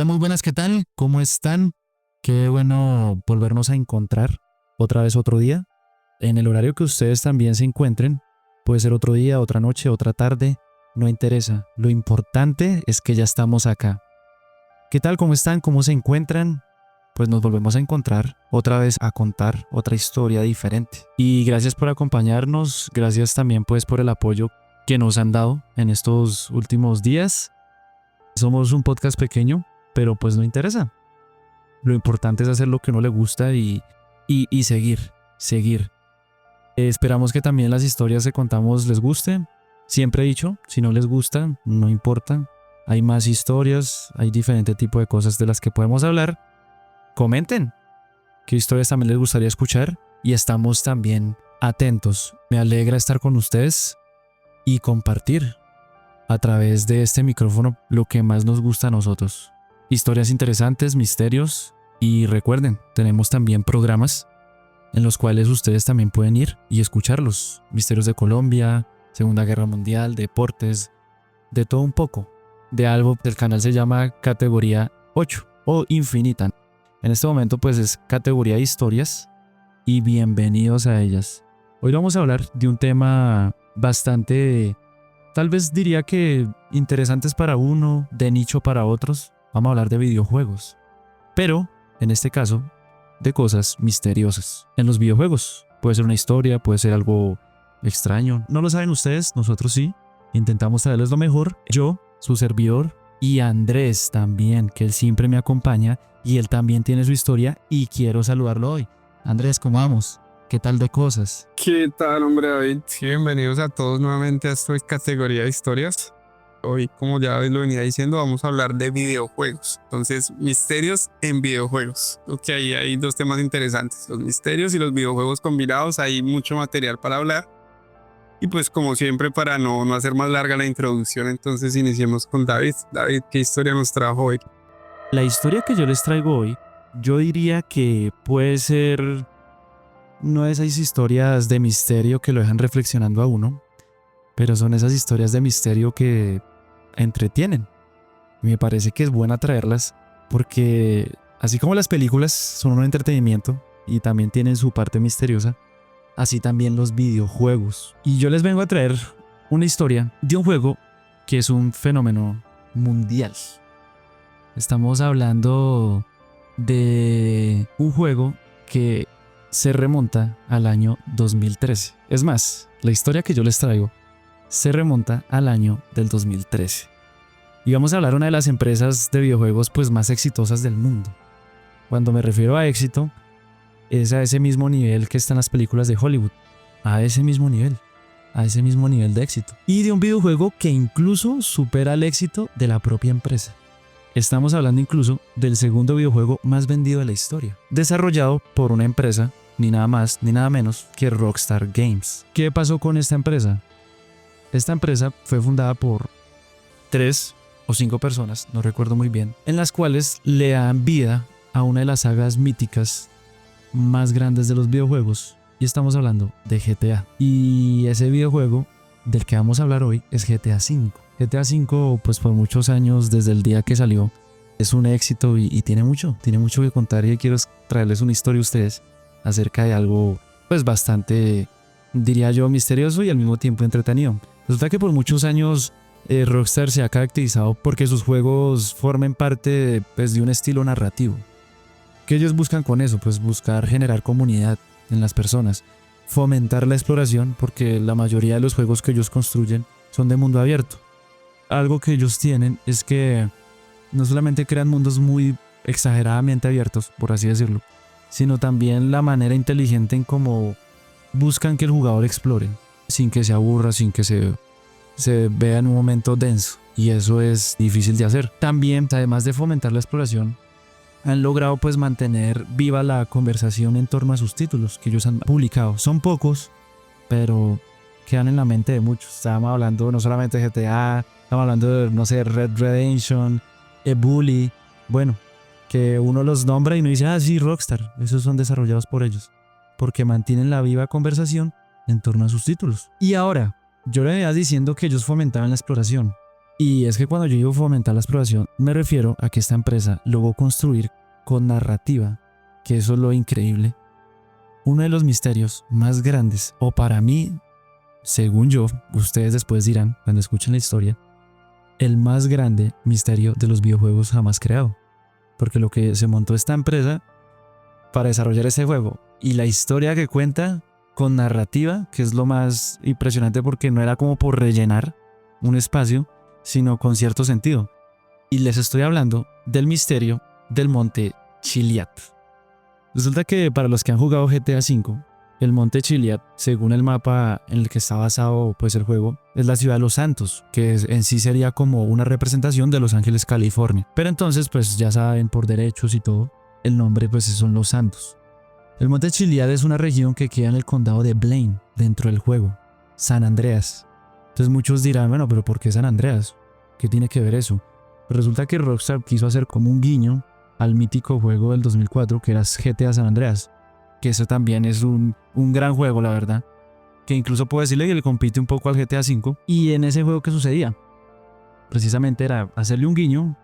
Hola, muy buenas, ¿qué tal? ¿Cómo están? Qué bueno volvernos a encontrar otra vez otro día. En el horario que ustedes también se encuentren, puede ser otro día, otra noche, otra tarde, no interesa. Lo importante es que ya estamos acá. ¿Qué tal? ¿Cómo están? ¿Cómo se encuentran? Pues nos volvemos a encontrar otra vez a contar otra historia diferente. Y gracias por acompañarnos, gracias también pues por el apoyo que nos han dado en estos últimos días. Somos un podcast pequeño, pero pues no interesa. Lo importante es hacer lo que uno le gusta y seguir. Esperamos que también las historias que contamos les gusten. Siempre he dicho, si no les gusta, no importa. Hay más historias, hay diferente tipo de cosas de las que podemos hablar. Comenten qué historias también les gustaría escuchar y estamos también atentos. Me alegra estar con ustedes y compartir a través de este micrófono lo que más nos gusta a nosotros. Historias interesantes, misterios y recuerden, tenemos también programas en los cuales ustedes también pueden ir y escucharlos. Misterios de Colombia, Segunda Guerra Mundial, deportes, de todo un poco. De algo, el canal se llama Categoría 8 o Infinita. En este momento pues es categoría de historias y bienvenidos a ellas. Hoy vamos a hablar de un tema bastante, tal vez diría que interesantes para uno, de nicho para otros. Vamos a hablar de videojuegos, pero en este caso de cosas misteriosas. En los videojuegos puede ser una historia, puede ser algo extraño. No lo saben ustedes, nosotros sí. Intentamos traerles lo mejor. Yo, su servidor, y Andrés también, que él siempre me acompaña y él también tiene su historia y quiero saludarlo hoy. Andrés, ¿cómo vamos? ¿Qué tal de cosas? ¿Qué tal, hombre David? Sí, bienvenidos a todos nuevamente a esta categoría de historias. Hoy, como ya lo venía diciendo, vamos a hablar de videojuegos. Entonces, misterios en videojuegos. Ok, ahí hay dos temas interesantes, los misterios y los videojuegos combinados. Hay mucho material para hablar. Y pues como siempre, para no hacer más larga la introducción, entonces iniciemos con David. David, ¿qué historia nos trajo hoy? La historia que yo les traigo hoy, yo diría que puede ser no de esas historias de misterio que lo dejan reflexionando a uno, pero son esas historias de misterio que entretienen. Y me parece que es buena traerlas porque así como las películas son un entretenimiento y también tienen su parte misteriosa, así también los videojuegos. Y yo les vengo a traer una historia de un juego que es un fenómeno mundial. Estamos hablando de un juego que se remonta al año 2013. Es más, la historia que yo les traigo se remonta al año del 2013. Y vamos a hablar de una de las empresas de videojuegos pues más exitosas del mundo. Cuando me refiero a éxito, es a ese mismo nivel que están las películas de Hollywood. A ese mismo nivel de éxito. Y de un videojuego que incluso supera el éxito de la propia empresa. Estamos hablando incluso del segundo videojuego más vendido de la historia, desarrollado por una empresa, ni nada más ni nada menos que Rockstar Games. ¿Qué pasó con esta empresa? Esta empresa fue fundada por 3 o 5 personas, no recuerdo muy bien, en las cuales le dan vida a una de las sagas míticas más grandes de los videojuegos, y estamos hablando de GTA. Y ese videojuego del que vamos a hablar hoy es GTA V. GTA V, pues por muchos años, desde el día que salió, es un éxito y tiene mucho que contar, y quiero traerles una historia a ustedes acerca de algo pues bastante, diría yo, misterioso y al mismo tiempo entretenido. Resulta que por muchos años Rockstar se ha caracterizado porque sus juegos formen parte de un estilo narrativo. ¿Qué ellos buscan con eso? Pues buscar generar comunidad en las personas, fomentar la exploración, porque la mayoría de los juegos que ellos construyen son de mundo abierto. Algo que ellos tienen es que no solamente crean mundos muy exageradamente abiertos, por así decirlo, sino también la manera inteligente en cómo buscan que el jugador explore, sin que se aburra, sin que se vea en un momento denso. Y eso es difícil de hacer. También, además de fomentar la exploración, han logrado pues mantener viva la conversación en torno a sus títulos que ellos han publicado. Son pocos, pero quedan en la mente de muchos. Estábamos hablando no solamente de GTA, estamos hablando de, no sé, Red Redemption, Bully. Bueno, que uno los nombra y uno dice, ah, sí, Rockstar. Esos son desarrollados por ellos, porque mantienen la viva conversación en torno a sus títulos. Y ahora, yo le venía diciendo que ellos fomentaban la exploración. Y es que cuando yo digo fomentar la exploración, me refiero a que esta empresa logró construir con narrativa, que eso es lo increíble, uno de los misterios más grandes, o para mí, según yo, ustedes después dirán cuando escuchen la historia, el más grande misterio de los videojuegos jamás creado. Porque lo que se montó esta empresa para desarrollar ese juego y la historia que cuenta con narrativa, que es lo más impresionante porque no era como por rellenar un espacio, sino con cierto sentido. Y les estoy hablando del misterio del monte Chiliad. Resulta que para los que han jugado GTA V, el monte Chiliad, según el mapa en el que está basado pues, el juego, es la ciudad de Los Santos, que en sí sería como una representación de Los Ángeles, California. Pero entonces, pues ya saben, por derechos y todo, el nombre pues son Los Santos. El monte Chiliad es una región que queda en el condado de Blaine, dentro del juego, San Andreas. Entonces muchos dirán, bueno, pero ¿por qué San Andreas? ¿Qué tiene que ver eso? Pues resulta que Rockstar quiso hacer como un guiño al mítico juego del 2004 que era GTA San Andreas, que eso también es un gran juego, la verdad, que incluso puedo decirle que le compite un poco al GTA V. Y en ese juego, ¿qué sucedía? Precisamente era hacerle un guiño,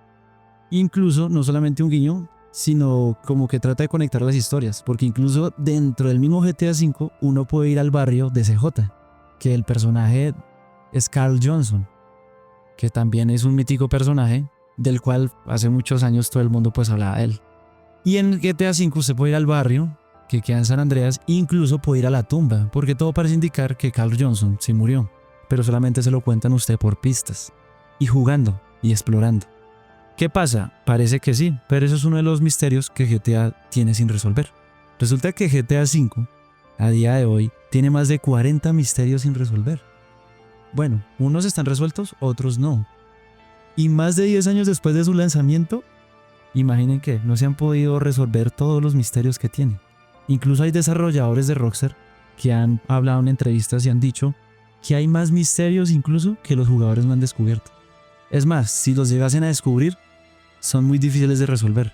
incluso no solamente un guiño, sino como que trata de conectar las historias, porque incluso dentro del mismo GTA V uno puede ir al barrio de CJ, que el personaje es Carl Johnson, que también es un mítico personaje del cual hace muchos años todo el mundo pues hablaba de él. Y en GTA V usted puede ir al barrio que queda en San Andreas, incluso puede ir a la tumba, porque todo parece indicar que Carl Johnson sí murió, pero solamente se lo cuentan usted por pistas, y jugando y explorando. ¿Qué pasa? Parece que sí, pero eso es uno de los misterios que GTA tiene sin resolver. Resulta que GTA V, a día de hoy, tiene más de 40 misterios sin resolver. Bueno, unos están resueltos, otros no. Y más de 10 años después de su lanzamiento, imaginen que no se han podido resolver todos los misterios que tiene. Incluso hay desarrolladores de Rockstar que han hablado en entrevistas y han dicho que hay más misterios incluso que los jugadores no han descubierto. Es más, si los llegasen a descubrir, son muy difíciles de resolver.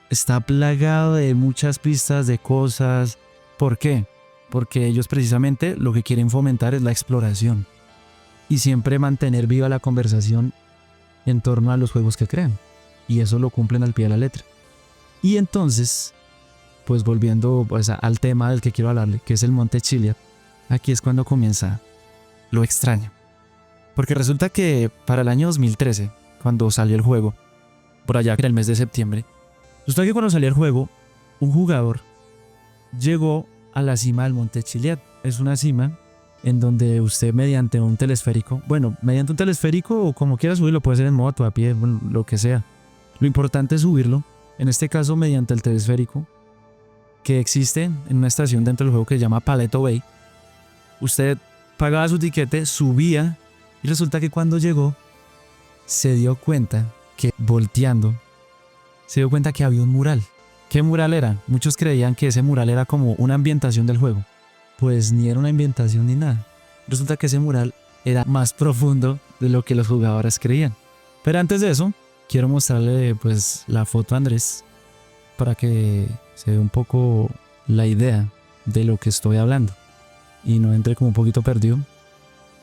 Está plagado de muchas pistas de cosas. ¿Por qué? Porque ellos precisamente lo que quieren fomentar es la exploración y siempre mantener viva la conversación en torno a los juegos que crean. Y eso lo cumplen al pie de la letra. Y entonces, pues volviendo pues, al tema del que quiero hablarle, que es el monte Chiliad, aquí es cuando comienza lo extraño. Porque resulta que para el año 2013, cuando salió el juego, por allá que era el mes de septiembre, resulta que cuando salió el juego, un jugador llegó a la cima del monte Chiliad. Es una cima en donde usted mediante un telesférico, o como quiera subirlo, puede ser en moto, a pie, bueno, lo que sea. Lo importante es subirlo, en este caso mediante el telesférico, que existe en una estación dentro del juego que se llama Paleto Bay. Usted pagaba su tiquete, subía, y resulta que cuando llegó, se dio cuenta que volteando, se dio cuenta que había un mural. ¿Qué mural era? Muchos creían que ese mural era como una ambientación del juego. Pues ni era una ambientación ni nada. Resulta que ese mural era más profundo de lo que los jugadores creían. Pero antes de eso, quiero mostrarle pues la foto a Andrés para que se dé un poco la idea de lo que estoy hablando y no entre como un poquito perdido.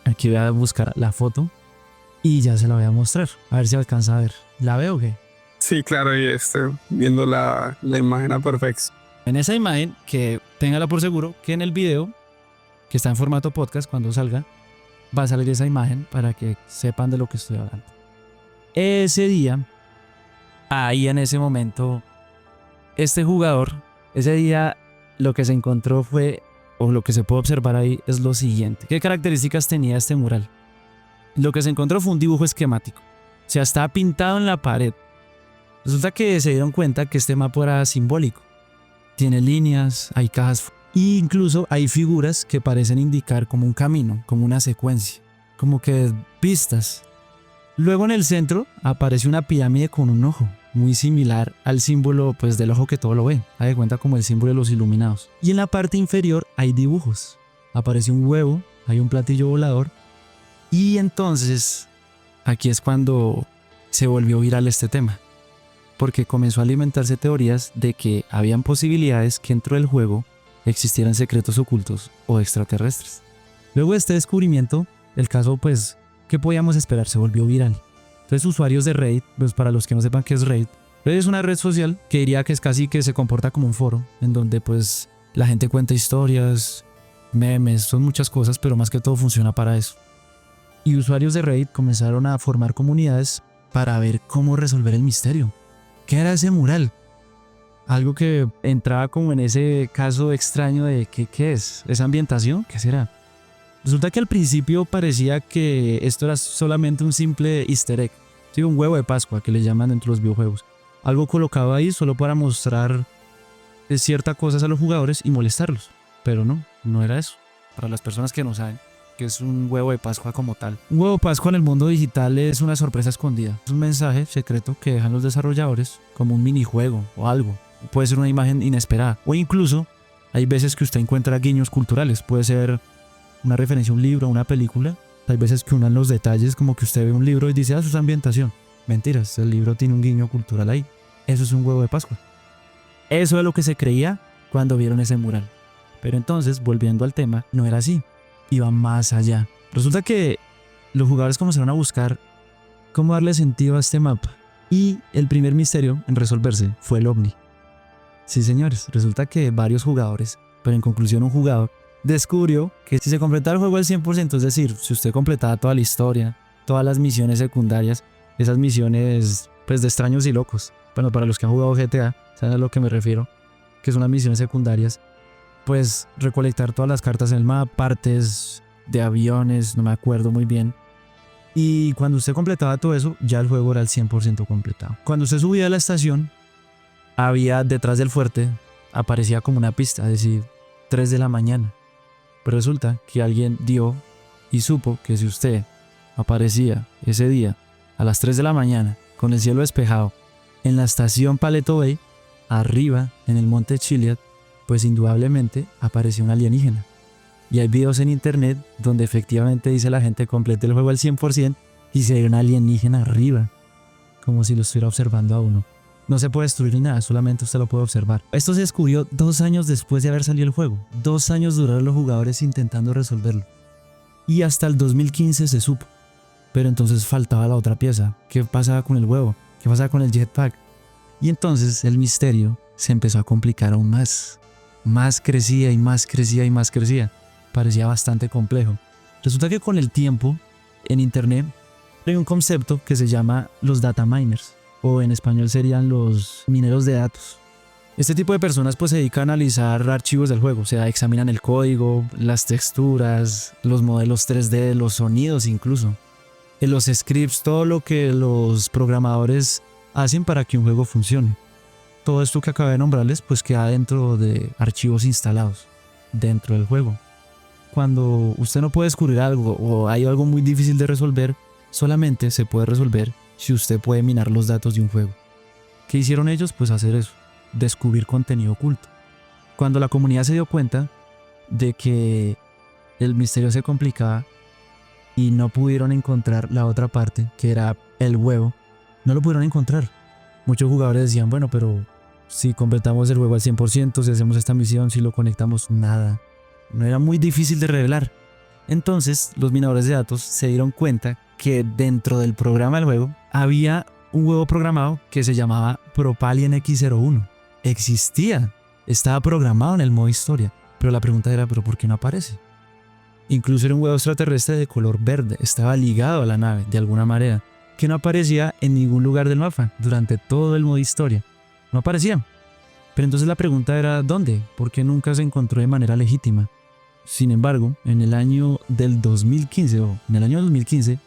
Aquí voy a buscar la foto y ya se la voy a mostrar. A ver si alcanza a ver. ¿La veo o qué? Sí, claro, y estoy viendo la imagen a perfección. En esa imagen, que téngala por seguro que en el video, que está en formato podcast, cuando salga, va a salir esa imagen para que sepan de lo que estoy hablando. Ese día, ahí en ese momento, este jugador, ese día lo que se encontró fue, o lo que se puede observar ahí, es lo siguiente. ¿Qué características tenía este mural? Lo que se encontró fue un dibujo esquemático. O sea, estaba pintado en la pared. Resulta que se dieron cuenta que este mapa era simbólico. Tiene líneas, hay cajas e incluso hay figuras que parecen indicar como un camino, como una secuencia, como que pistas. Luego en el centro aparece una pirámide con un ojo, muy similar al símbolo pues, del ojo que todo lo ve. Haz de cuenta como el símbolo de los iluminados. Y en la parte inferior hay dibujos. Aparece un huevo, hay un platillo volador. Y entonces aquí es cuando se volvió viral este tema, porque comenzó a alimentarse teorías de que habían posibilidades que dentro del juego existieran secretos ocultos o extraterrestres. Luego de este descubrimiento, el caso pues, ¿qué podíamos esperar? Se volvió viral. Entonces usuarios de Reddit, pues para los que no sepan qué es Reddit es una red social que diría que es casi que se comporta como un foro, en donde pues la gente cuenta historias, memes, son muchas cosas, pero más que todo funciona para eso. Y usuarios de Reddit comenzaron a formar comunidades para ver cómo resolver el misterio. ¿Qué era ese mural? Algo que entraba como en ese caso extraño de ¿qué es? ¿Esa ambientación? ¿Qué será? Resulta que al principio parecía que esto era solamente un simple easter egg, ¿sí? Un huevo de Pascua que le llaman dentro de los videojuegos. Algo colocado ahí solo para mostrar ciertas cosas a los jugadores y molestarlos. Pero no era eso. Para las personas que no saben que es un huevo de Pascua como tal. Un huevo de Pascua en el mundo digital es una sorpresa escondida. Es un mensaje secreto que dejan los desarrolladores como un minijuego o algo. Puede ser una imagen inesperada. O incluso hay veces que usted encuentra guiños culturales. Puede ser una referencia a un libro, a una película. Hay veces que unan los detalles, como que usted ve un libro y dice, eso es ambientación. Mentiras, el libro tiene un guiño cultural ahí. Eso es un huevo de Pascua. Eso es lo que se creía cuando vieron ese mural. Pero entonces, volviendo al tema, no era así. Iba más allá. Resulta que los jugadores comenzaron a buscar cómo darle sentido a este mapa. Y el primer misterio en resolverse fue el ovni. Sí, señores, resulta que varios jugadores, pero en conclusión un jugador, descubrió que si se completaba el juego al 100%, es decir, si usted completaba toda la historia, todas las misiones secundarias, esas misiones pues de extraños y locos, bueno, para los que han jugado GTA, saben a lo que me refiero, que son las misiones secundarias, pues recolectar todas las cartas en el mapa, partes de aviones, no me acuerdo muy bien. Y cuando usted completaba todo eso, ya el juego era al 100% completado. Cuando usted subía a la estación, había detrás del fuerte, aparecía como una pista, es decir, 3 de la mañana. Pero resulta que alguien dio y supo que si usted aparecía ese día a las 3 de la mañana con el cielo despejado en la estación Paleto Bay, arriba en el monte Chiliad, pues indudablemente apareció un alienígena. Y hay videos en internet donde efectivamente dice la gente complete el juego al 100% y se ve un alienígena arriba, como si lo estuviera observando a uno. No se puede destruir ni nada, solamente usted lo puede observar. Esto se descubrió 2 años después de haber salido el juego. 2 años duraron los jugadores intentando resolverlo. Y hasta el 2015 se supo. Pero entonces faltaba la otra pieza. ¿Qué pasaba con el huevo? ¿Qué pasaba con el jetpack? Y entonces el misterio se empezó a complicar aún más. Más crecía y más crecía y más crecía. Parecía bastante complejo. Resulta que con el tiempo, en internet, hay un concepto que se llama los data miners, o en español serían los mineros de datos. Este tipo de personas pues se dedican a analizar archivos del juego, o sea, examinan el código, las texturas, los modelos 3D, los sonidos incluso, los scripts, todo lo que los programadores hacen para que un juego funcione. Todo esto que acabé de nombrarles pues queda dentro de archivos instalados dentro del juego. Cuando usted no puede descubrir algo o hay algo muy difícil de resolver, solamente se puede resolver si usted puede minar los datos de un juego. ¿Qué hicieron ellos? Pues hacer eso, descubrir contenido oculto. Cuando la comunidad se dio cuenta de que el misterio se complicaba y no pudieron encontrar la otra parte, que era el huevo, no lo pudieron encontrar. Muchos jugadores decían, bueno, pero si completamos el juego al 100%, si hacemos esta misión, si lo conectamos, nada. No era muy difícil de revelar. Entonces los minadores de datos se dieron cuenta que dentro del programa del juego había un huevo programado que se llamaba Propalien X01. Existía, estaba programado en el modo historia, pero la pregunta era, ¿pero por qué no aparece? Incluso era un huevo extraterrestre de color verde, estaba ligado a la nave de alguna manera, que no aparecía en ningún lugar del mapa durante todo el modo historia. No aparecía. Pero entonces la pregunta era, ¿dónde? ¿Por qué nunca se encontró de manera legítima? Sin embargo, en el año 2015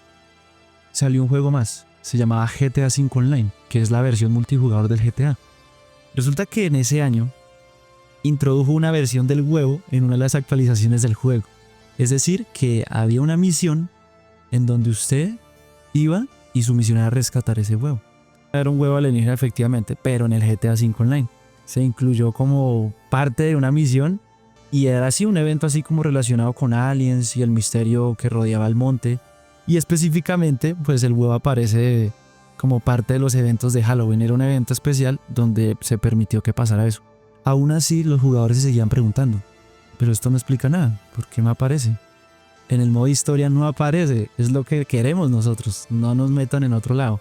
salió un juego más, se llamaba GTA V Online, que es la versión multijugador del GTA. Resulta que en ese año introdujo una versión del huevo en una de las actualizaciones del juego. Es decir, que había una misión en donde usted iba y su misión era rescatar ese huevo. Era un huevo alienígena efectivamente, pero en el GTA V Online. Se incluyó como parte de una misión y era así un evento así como relacionado con aliens y el misterio que rodeaba el monte. Y específicamente, pues el huevo aparece como parte de los eventos de Halloween. Era un evento especial donde se permitió que pasara eso. Aún así, los jugadores se seguían preguntando, pero esto no explica nada, ¿por qué me aparece? En el modo historia no aparece, es lo que queremos nosotros, no nos metan en otro lado.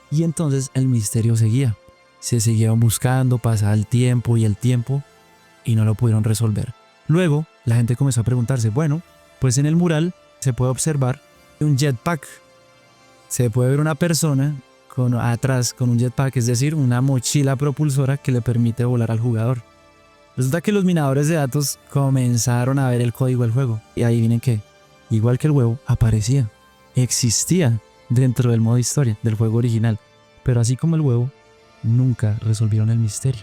Y entonces el misterio seguía. Se siguieron buscando, pasaba el tiempo y no lo pudieron resolver. Luego la gente comenzó a preguntarse, bueno, pues en el mural se puede observar un jetpack. Se puede ver una persona atrás con un jetpack, es decir, una mochila propulsora que le permite volar al jugador. Resulta que los minadores de datos comenzaron a ver el código del juego. Y adivinen qué, igual que el huevo, aparecía, existía dentro del modo historia del juego original. Pero así como el huevo, nunca resolvieron el misterio.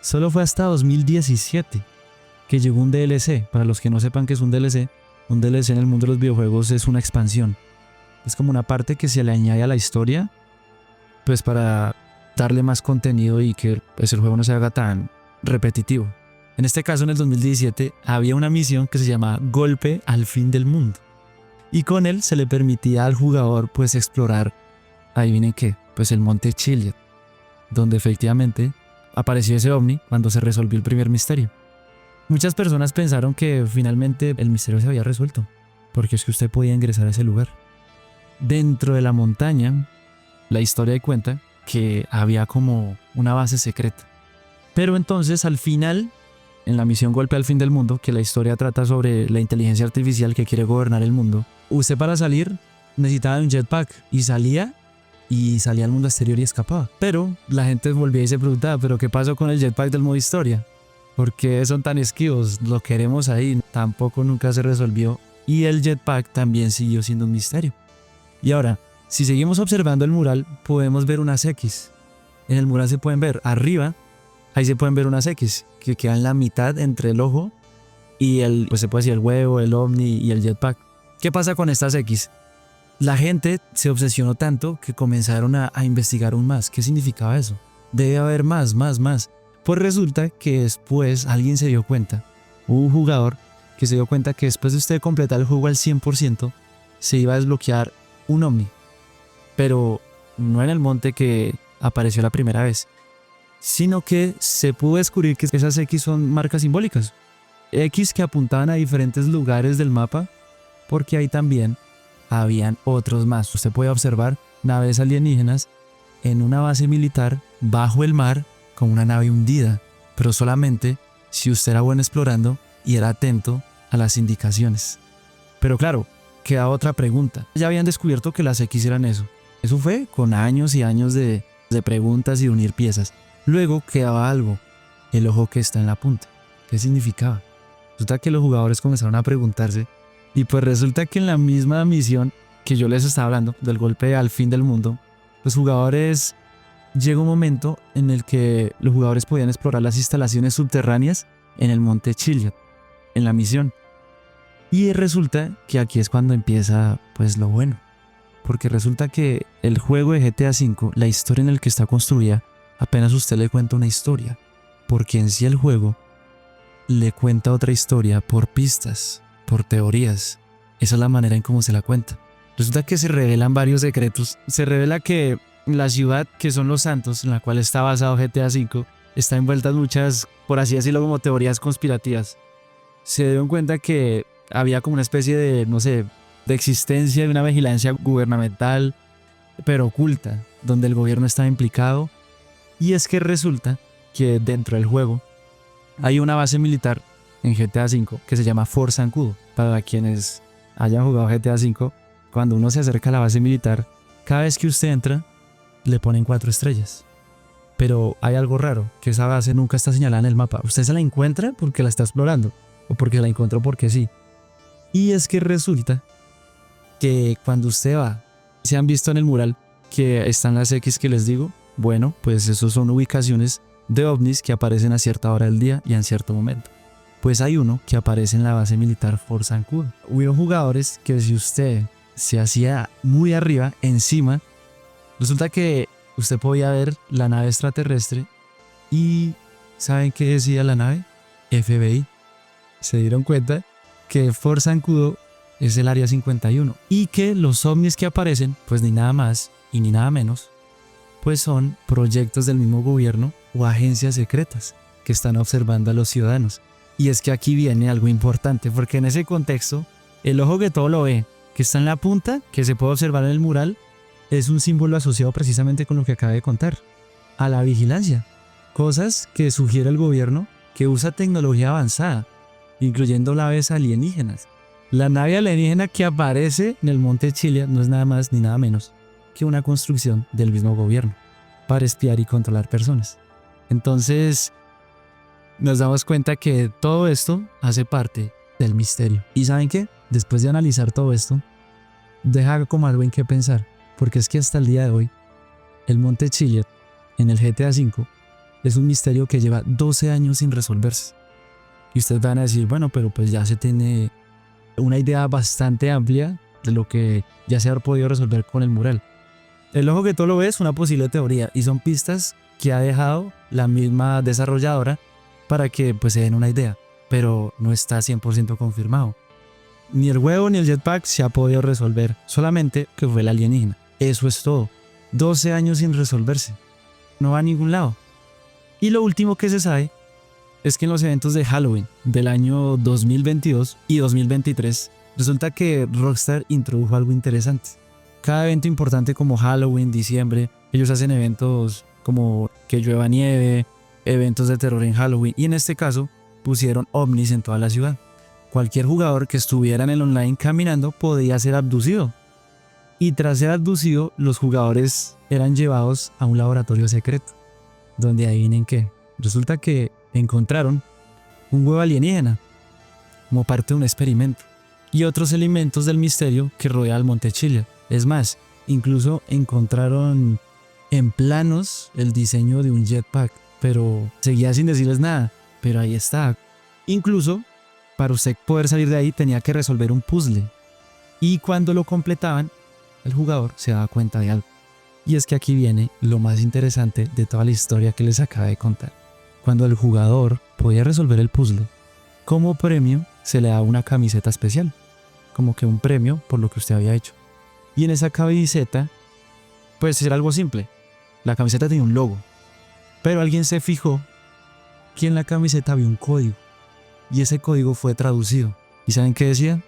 Solo fue hasta 2017 que llegó un DLC. Para los que no sepan qué es un DLC en el mundo de los videojuegos es una expansión. Es como una parte que se le añade a la historia, pues para darle más contenido y que pues, el juego no se haga tan repetitivo. En este caso, en el 2017, había una misión que se llamaba Golpe al Fin del Mundo. Y con él se le permitía al jugador pues explorar, adivinen qué, pues el monte Chiliad, donde efectivamente apareció ese ovni cuando se resolvió el primer misterio. Muchas personas pensaron que finalmente el misterio se había resuelto, porque es que usted podía ingresar a ese lugar. Dentro de la montaña, la historia cuenta que había como una base secreta. Pero entonces al final, en la misión Golpe al Fin del Mundo, que la historia trata sobre la inteligencia artificial que quiere gobernar el mundo, usted para salir necesitaba un jetpack y salía al mundo exterior y escapaba. Pero la gente volvía y se preguntaba, ¿pero qué pasó con el jetpack del modo historia? ¿Por qué son tan esquivos? Lo queremos ahí. Tampoco nunca se resolvió y el jetpack también siguió siendo un misterio. Y ahora, si seguimos observando el mural, podemos ver unas X. En el mural se pueden ver arriba, ahí se pueden ver unas X que quedan en la mitad entre el ojo y pues se puede decir el huevo, el ovni y el jetpack. ¿Qué pasa con estas X? La gente se obsesionó tanto que comenzaron a investigar aún más. ¿Qué significaba eso? Debe haber más. Pues resulta que después alguien se dio cuenta, hubo un jugador que se dio cuenta que después de usted completar el juego al 100%, se iba a desbloquear un ovni. Pero no en el monte que apareció la primera vez, sino que se pudo descubrir que esas X son marcas simbólicas. X que apuntaban a diferentes lugares del mapa, porque ahí también habían otros más. Usted puede observar naves alienígenas en una base militar bajo el mar con una nave hundida, pero solamente si usted era bueno explorando y era atento a las indicaciones. Pero claro, queda otra pregunta. Ya habían descubierto que las X eran eso. Eso fue con años y años de preguntas y de unir piezas. Luego quedaba algo, el ojo que está en la punta. ¿Qué significaba? Resulta que los jugadores comenzaron a preguntarse y pues resulta que en la misma misión que yo les estaba hablando, del golpe al fin del mundo, los jugadores, llegó un momento en el que los jugadores podían explorar las instalaciones subterráneas en el monte Chiliad, en la misión. Y resulta que aquí es cuando empieza pues lo bueno, porque resulta que el juego de GTA V, la historia en el que está construida, apenas usted le cuenta una historia, porque en sí el juego le cuenta otra historia por pistas, por teorías. Esa es la manera en cómo se la cuenta. Resulta que se revelan varios secretos. Se revela que la ciudad, que son Los Santos, en la cual está basado GTA V, está envuelta en muchas, por así decirlo, como teorías conspirativas. Se dieron cuenta que había como una especie de, no sé, de existencia de una vigilancia gubernamental, pero oculta, donde el gobierno estaba implicado. Y es que resulta que dentro del juego hay una base militar en GTA V que se llama Fort Zancudo. Para quienes hayan jugado GTA V, cuando uno se acerca a la base militar, cada vez que usted entra, le ponen 4 estrellas. Pero hay algo raro, que esa base nunca está señalada en el mapa. Usted se la encuentra porque la está explorando, o porque la encontró porque sí. Y es que resulta que cuando usted va, se han visto en el mural que están las X que les digo. Bueno, pues esos son ubicaciones de ovnis que aparecen a cierta hora del día y en cierto momento. Pues hay uno que aparece en la base militar Fort Zancudo. Hubo jugadores que si usted se hacía muy arriba, encima, resulta que usted podía ver la nave extraterrestre y ¿saben qué decía la nave? FBI. Se dieron cuenta que Fort Zancudo es el área 51 y que los ovnis que aparecen, pues ni nada más y ni nada menos, pues son proyectos del mismo gobierno o agencias secretas que están observando a los ciudadanos. Y es que aquí viene algo importante, porque en ese contexto El ojo que todo lo ve, que está en la punta, que se puede observar en el mural, es un símbolo asociado precisamente con lo que acabé de contar, a la vigilancia. Cosas que sugiere el gobierno que usa tecnología avanzada, incluyendo naves alienígenas. La nave alienígena que aparece en el Monte Chiliad no es nada más ni nada menos que una construcción del mismo gobierno para espiar y controlar personas. Entonces, nos damos cuenta que todo esto hace parte del misterio. ¿Y saben qué? Después de analizar todo esto, deja como algo en qué pensar, porque es que hasta el día de hoy, el Monte Chiliad en el GTA V es un misterio que lleva 12 años sin resolverse. Y ustedes van a decir, bueno, pero pues ya se tiene una idea bastante amplia de lo que ya se ha podido resolver con el mural. El ojo que todo lo ve es una posible teoría y son pistas que ha dejado la misma desarrolladora para que pues se den una idea, pero no está 100% confirmado. Ni el huevo ni el jetpack se ha podido resolver, solamente que fue el alienígena. Eso es todo. 12 años sin resolverse. No va a ningún lado. Y lo último que se sabe es que en los eventos de Halloween del año 2022 y 2023 resulta que Rockstar introdujo algo interesante. Cada evento importante como Halloween, diciembre, ellos hacen eventos como que llueva nieve, eventos de terror en Halloween, y en este caso pusieron ovnis en toda la ciudad. Cualquier jugador que estuviera en el online caminando podía ser abducido. Y tras ser abducido, los jugadores eran llevados a un laboratorio secreto, donde adivinen qué, resulta que encontraron un huevo alienígena como parte de un experimento y otros elementos del misterio que rodea al Monte Chiliad. Es más, incluso encontraron en planos el diseño de un jetpack, pero seguía sin decirles nada, pero ahí está. Incluso, para usted poder salir de ahí tenía que resolver un puzzle, y cuando lo completaban, el jugador se daba cuenta de algo. Y es que aquí viene lo más interesante de toda la historia que les acabo de contar. Cuando el jugador podía resolver el puzzle, como premio se le daba una camiseta especial, como que un premio por lo que usted había hecho. Y en esa camiseta, pues era algo simple. La camiseta tenía un logo, pero alguien se fijó que en la camiseta había un código, y ese código fue traducido. ¿Y saben qué decía?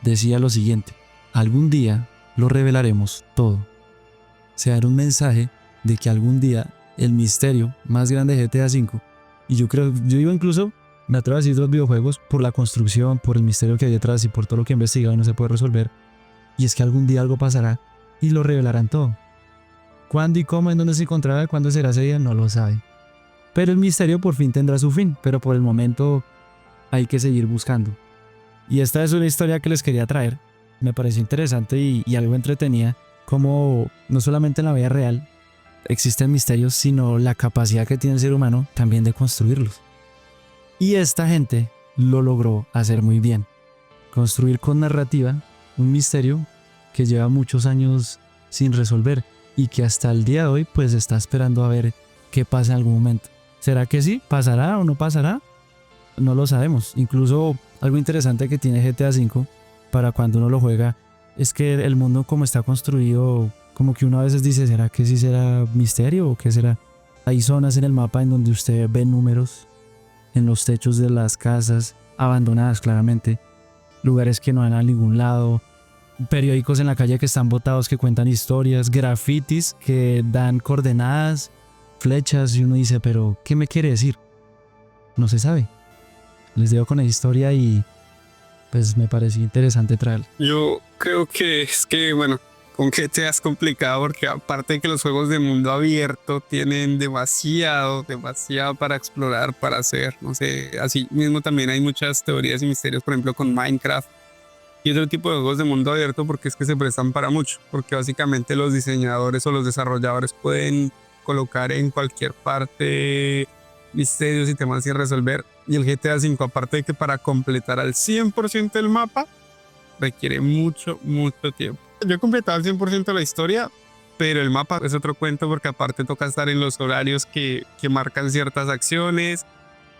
Decía lo siguiente: algún día lo revelaremos todo. O sea, era un mensaje de que algún día el misterio más grande de GTA V, y yo digo incluso, me atrevo a decir, de los videojuegos, por la construcción, por el misterio que hay detrás y por todo lo que he investigado y no se puede resolver, y es que algún día algo pasará y lo revelarán todo. ¿Cuándo y cómo, en dónde se encontrará, cuándo será ese día? No lo sabe. Pero el misterio por fin tendrá su fin, pero por el momento hay que seguir buscando. Y esta es una historia que les quería traer. Me pareció interesante y algo entretenida, como no solamente en la vida real existen misterios, sino la capacidad que tiene el ser humano también de construirlos. Y esta gente lo logró hacer muy bien. Construir con narrativa un misterio que lleva muchos años sin resolver y que hasta el día de hoy pues está esperando a ver qué pasa en algún momento. ¿Será que sí? ¿Pasará o no pasará? No lo sabemos. Incluso algo interesante que tiene GTA V para cuando uno lo juega es que el mundo como está construido, como que uno a veces dice, ¿será que sí será misterio o qué será? Hay zonas en el mapa en donde usted ve números en los techos de las casas, abandonadas claramente, lugares que no van a ningún lado, periódicos en la calle que están botados que cuentan historias, grafitis que dan coordenadas, flechas, y uno dice, pero ¿qué me quiere decir? No se sabe. Les dejo con la historia y pues me pareció interesante traerla. Yo creo que es que, bueno, con GTA es complicado porque aparte de que los juegos de mundo abierto tienen demasiado para explorar, para hacer, no sé, así mismo también hay muchas teorías y misterios, por ejemplo, con Minecraft y otro tipo de juegos de mundo abierto, porque es que se prestan para mucho, porque básicamente los diseñadores o los desarrolladores pueden colocar en cualquier parte misterios y temas sin resolver. Y el GTA V, aparte de que para completar al 100% el mapa requiere mucho tiempo. Yo he completado al 100% la historia, pero el mapa es otro cuento, porque aparte toca estar en los horarios que marcan ciertas acciones.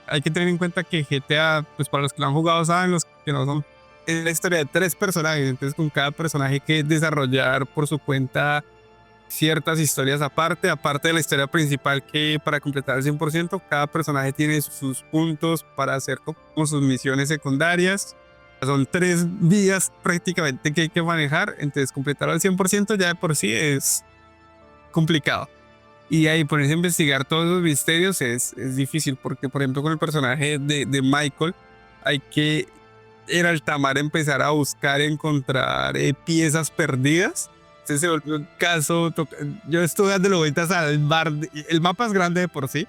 Hay que tener en cuenta que GTA, pues para los que lo han jugado saben, los que no son, es la historia de 3 personajes, entonces con cada personaje hay que desarrollar por su cuenta ciertas historias aparte de la historia principal, que para completar el 100% cada personaje tiene sus puntos para hacer como sus misiones secundarias. Son 3 vías prácticamente que hay que manejar, entonces completarlo al 100% ya de por sí es complicado. Y ahí ponerse a investigar todos los misterios es difícil, porque por ejemplo con el personaje de Michael hay que en alta mar empezar a buscar, encontrar piezas perdidas. Entonces se volvió un caso, yo estuve dándole vueltas al mar, el mapa es grande de por sí,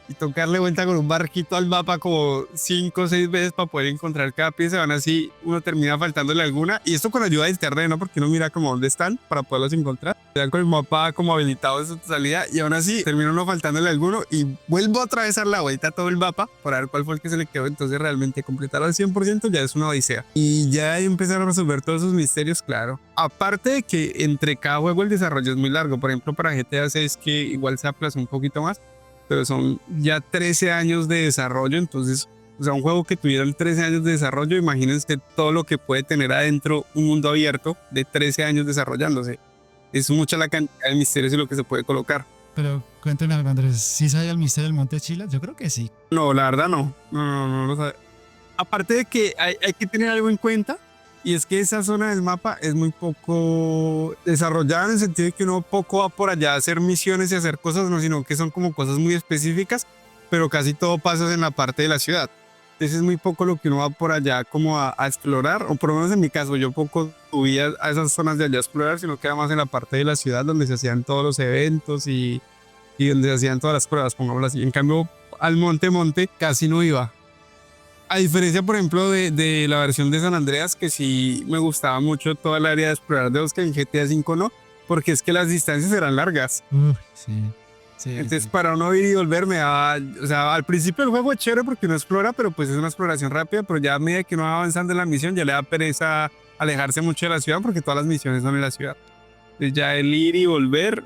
y tocarle vuelta con un barquito al mapa como 5 o 6 veces para poder encontrar cada pieza. Aún así uno termina faltándole alguna, y esto con ayuda de internet, ¿no? Porque uno mira como dónde están para poderlos encontrar. Ya con el mapa como habilitado en su salida, y aún así termina uno faltándole alguno y vuelvo otra vez a dar la vuelta a todo el mapa para ver cuál fue el que se le quedó. Entonces realmente completarlo al 100% ya es una odisea. Y ya ahí empezar a resolver todos esos misterios, claro. Aparte de que entre cada juego el desarrollo es muy largo. Por ejemplo, para GTA 6 que igual se aplazó un poquito más, pero son ya 13 años de desarrollo. Entonces, o sea, un juego que tuviera 13 años de desarrollo, imagínense todo lo que puede tener adentro un mundo abierto de 13 años desarrollándose. Es mucha la cantidad de misterios y lo que se puede colocar. Pero cuéntame algo, Andrés, ¿sí sabía el misterio del Monte Chila? Yo creo que sí. No, la verdad no. No lo sabe. Aparte de que hay que tener algo en cuenta, y es que esa zona del mapa es muy poco desarrollada en el sentido de que uno poco va por allá a hacer misiones y hacer cosas, no, sino que son como cosas muy específicas, pero casi todo pasa en la parte de la ciudad. Entonces es muy poco lo que uno va por allá como a explorar, o por lo menos en mi caso, yo poco subía a esas zonas de allá a explorar, sino que más en la parte de la ciudad donde se hacían todos los eventos y donde se hacían todas las pruebas, pongámoslo así. En cambio, al monte casi no iba. A diferencia, por ejemplo, de la versión de San Andreas, que sí me gustaba mucho toda el área de explorar de Oscar, en GTA V no, porque es que las distancias eran largas. Sí. Entonces, para uno ir y volver me daba, o sea, al principio el juego es chévere porque uno explora, pero pues es una exploración rápida, pero ya a medida que uno va avanzando en la misión, ya le da pereza alejarse mucho de la ciudad, porque todas las misiones son en la ciudad. Entonces ya el ir y volver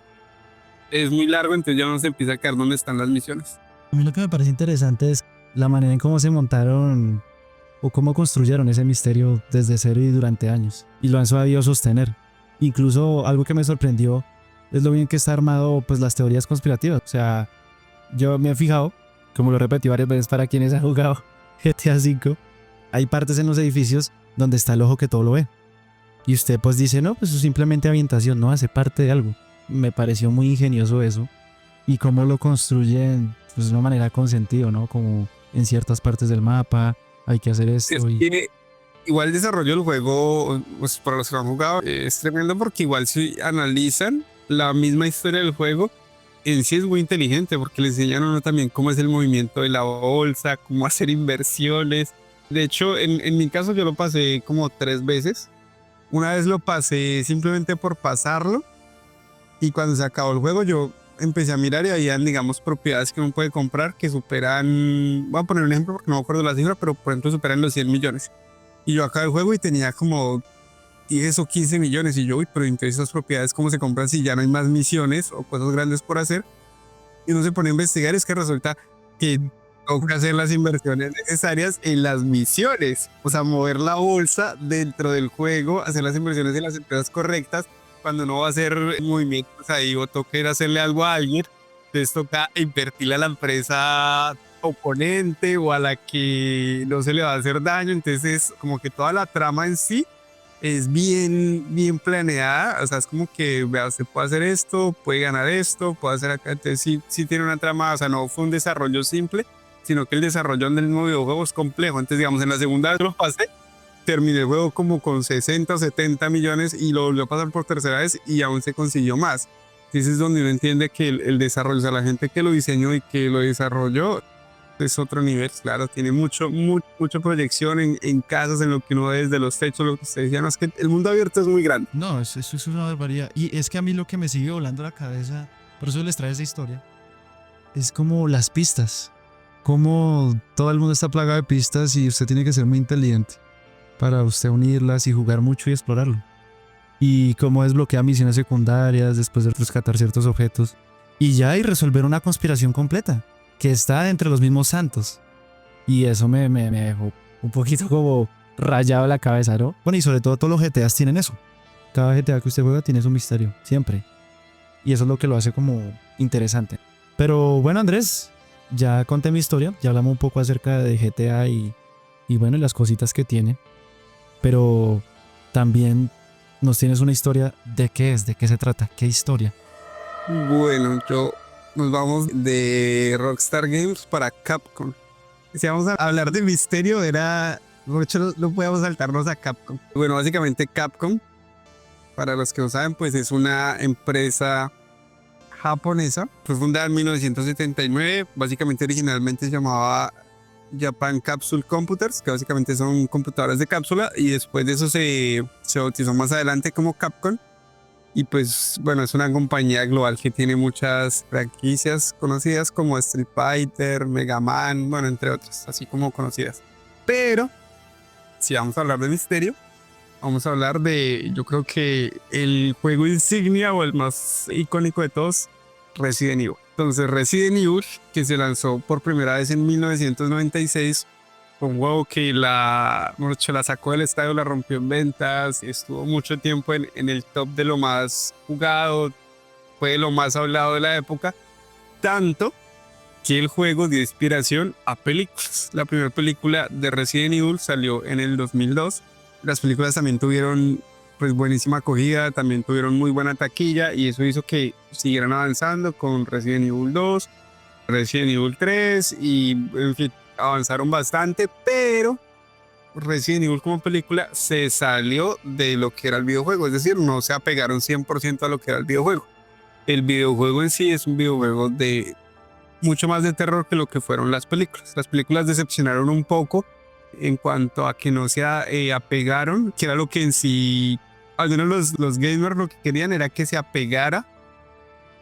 es muy largo, entonces ya uno se empieza a quedar donde están las misiones. A mí lo que me parece interesante es la manera en cómo se montaron o cómo construyeron ese misterio desde cero y durante años. Y lo han sabido sostener. Incluso algo que me sorprendió es lo bien que está armado, pues, las teorías conspirativas. O sea, yo me he fijado, como lo repetí varias veces para quienes han jugado GTA V, hay partes en los edificios donde está el ojo que todo lo ve. Y usted pues dice, no, pues eso es simplemente ambientación, no hace parte de algo. Me pareció muy ingenioso eso. Y cómo lo construyen, pues de una manera con sentido, ¿no? Como en ciertas partes del mapa hay que hacer esto. Es que igual el desarrollo del juego, pues para los que lo han jugado, es tremendo porque igual si analizan la misma historia del juego, en sí es muy inteligente porque le enseñan a uno también cómo es el movimiento de la bolsa, cómo hacer inversiones. De hecho, en mi caso yo lo pasé como 3 veces. Una vez lo pasé simplemente por pasarlo, y cuando se acabó el juego yo empecé a mirar y habían, digamos, propiedades que uno puede comprar que superan, voy a poner un ejemplo porque no me acuerdo la cifra, pero por ejemplo superan los 100 millones. Y yo acabé el juego y tenía como 10 o 15 millones. Y yo, uy, pero entonces esas propiedades, ¿cómo se compran si ya no hay más misiones o cosas grandes por hacer? Y uno se pone a investigar, es que resulta que toca hacer las inversiones necesarias en las misiones. O sea, mover la bolsa dentro del juego, hacer las inversiones en las empresas correctas. Cuando uno va a hacer movimientos ahí o toca ir a hacerle algo a alguien, entonces toca invertirle a la empresa oponente o a la que no se le va a hacer daño. Entonces, como que toda la trama en sí es bien planeada. O sea, es como que, vea, usted puede hacer esto, puede ganar esto, puede hacer acá. Entonces sí tiene una trama. O sea, no fue un desarrollo simple, sino que el desarrollo del mismo videojuego es complejo. Entonces, digamos, en la segunda vez lo pasé, terminé el juego como con 60 o 70 millones y lo volvió a pasar por tercera vez y aún se consiguió más. Entonces es donde uno entiende que el desarrollo, o sea, la gente que lo diseñó y que lo desarrolló es otro nivel, claro, tiene mucha proyección en casas, en lo que uno ve desde los techos, lo que usted decía, no, es que el mundo abierto es muy grande. No, eso es una barbaridad. Y es que a mí lo que me sigue volando la cabeza, por eso les trae esa historia, Es como las pistas. Como todo el mundo está plagado de pistas y usted tiene que ser muy inteligente para usted unirlas y jugar mucho y explorarlo. Y cómo desbloquea misiones secundarias después de rescatar ciertos objetos. Y ya y resolver una conspiración completa que está entre los mismos santos. Y eso me dejó un poquito como rayado la cabeza, ¿no? Bueno, y sobre todo todos los GTAs tienen eso. Cada GTA que usted juega tiene su misterio, siempre. Y eso es lo que lo hace como interesante. Pero bueno, Andrés, ya conté mi historia, ya hablamos un poco acerca de GTA y bueno, las cositas que tiene. pero también nos tienes una historia de qué es, de qué se trata, qué historia. Bueno, nos vamos de Rockstar Games para Capcom. Si vamos a hablar de misterio, mucho no podemos saltarnos a Capcom. Bueno, básicamente Capcom, para los que no saben, pues es una empresa japonesa. Fue fundada en 1979. Básicamente originalmente se llamaba Japan Capsule Computers, que básicamente son computadoras de cápsula, y después de eso se bautizó más adelante como Capcom. Y pues bueno, es una compañía global que tiene muchas franquicias conocidas como Street Fighter, Mega Man, bueno, entre otras, así como conocidas. Pero si vamos a hablar de misterio, vamos a hablar de, yo creo que el juego insignia o el más icónico de todos, Resident Evil. Entonces Resident Evil, que se lanzó por primera vez en 1996, fue un juego que la sacó del estadio, la rompió en ventas, estuvo mucho tiempo en el top de lo más jugado, fue de lo más hablado de la época, tanto que el juego dio inspiración a películas. La primera película de Resident Evil salió en el 2002. Las películas también tuvieron pues buenísima acogida, también tuvieron muy buena taquilla, y eso hizo que siguieran avanzando con Resident Evil 2, Resident Evil 3 y en fin, avanzaron bastante, pero Resident Evil como película se salió de lo que era el videojuego, es decir, no se apegaron 100% a lo que era el videojuego. El videojuego en sí es un videojuego de mucho más de terror que lo que fueron las películas. Las películas decepcionaron un poco en cuanto a que no se apegaron, que era lo que en sí, al menos los gamers lo que querían era que se apegara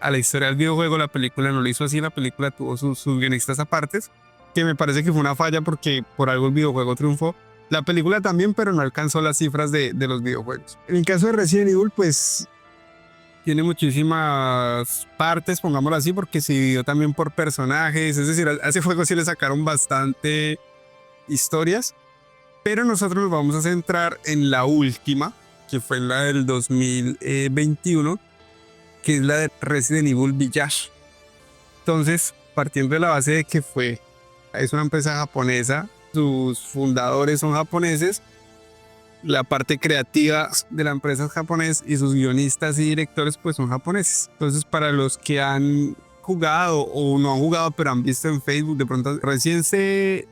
a la historia del videojuego. La película no lo hizo así, la película tuvo sus guionistas apartes, que me parece que fue una falla porque por algo el videojuego triunfó. La película también, pero no alcanzó las cifras de los videojuegos. En el caso de Resident Evil, pues tiene muchísimas partes, pongámoslo así, porque se dividió también por personajes, es decir, a ese juego sí le sacaron bastante historias, pero nosotros nos vamos a centrar en la última, que fue la del 2021, que es la de Resident Evil Village. Entonces, partiendo de la base de que es una empresa japonesa, sus fundadores son japoneses, la parte creativa de la empresa es japonés y sus guionistas y directores pues son japoneses. Entonces, para los que han jugado o no han jugado pero han visto en Facebook, de pronto recién se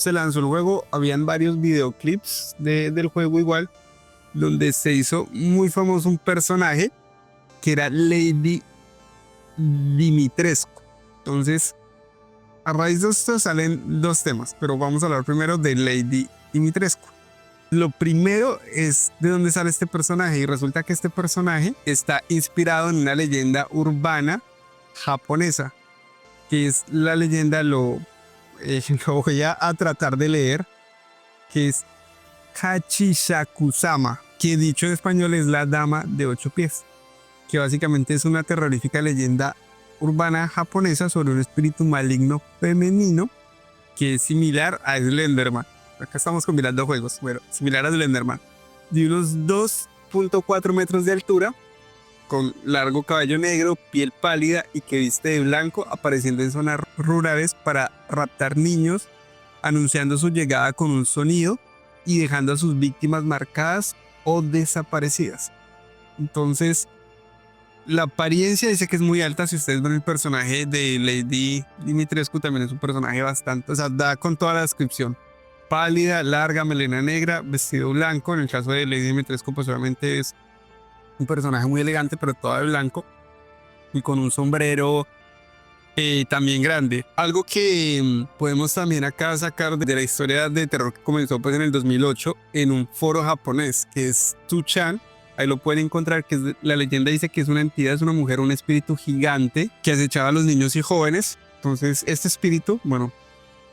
lanzó el juego, habían varios videoclips del juego igual, donde se hizo muy famoso un personaje que era Lady Dimitrescu. Entonces, a raíz de esto salen dos temas, pero vamos a hablar primero de Lady Dimitrescu. Lo primero es de dónde sale este personaje, y resulta que este personaje está inspirado en una leyenda urbana japonesa, que es la leyenda, lo voy a tratar de leer, que es Hachishaku-sama, que dicho en español es la dama de 8 pies, que básicamente es una terrorífica leyenda urbana japonesa sobre un espíritu maligno femenino que es similar a Slenderman. Acá estamos combinando juegos, bueno, similar a Slenderman, de unos 2.4 metros de altura, con largo cabello negro, piel pálida y que viste de blanco, apareciendo en zonas rurales para raptar niños, anunciando su llegada con un sonido y dejando a sus víctimas marcadas o desaparecidas. Entonces, la apariencia dice que es muy alta. Si ustedes ven el personaje de Lady Dimitrescu, también es un personaje bastante, o sea, da con toda la descripción. Pálida, larga, melena negra, vestido blanco. En el caso de Lady Dimitrescu, pues obviamente es un personaje muy elegante, pero todo de blanco y con un sombrero también grande. Algo que podemos también acá sacar de la historia de terror que comenzó pues en el 2008 en un foro japonés, que es 2chan. Ahí lo pueden encontrar, que la leyenda dice que es una entidad, es una mujer, un espíritu gigante que acechaba a los niños y jóvenes. Entonces este espíritu, bueno,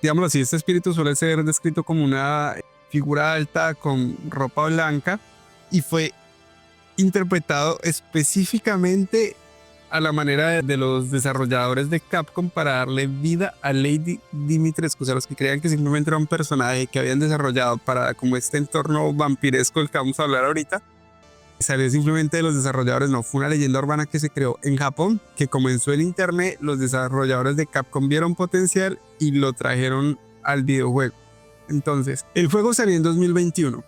digámoslo así, este espíritu suele ser descrito como una figura alta con ropa blanca, y fue interpretado específicamente a la manera de los desarrolladores de Capcom para darle vida a Lady Dimitrescu. O sea, los que creían que simplemente era un personaje que habían desarrollado para como este entorno vampiresco del que vamos a hablar ahorita, salió simplemente de los desarrolladores. No, fue una leyenda urbana que se creó en Japón, que comenzó en internet, los desarrolladores de Capcom vieron potencial y lo trajeron al videojuego. Entonces, el juego salió en 2021.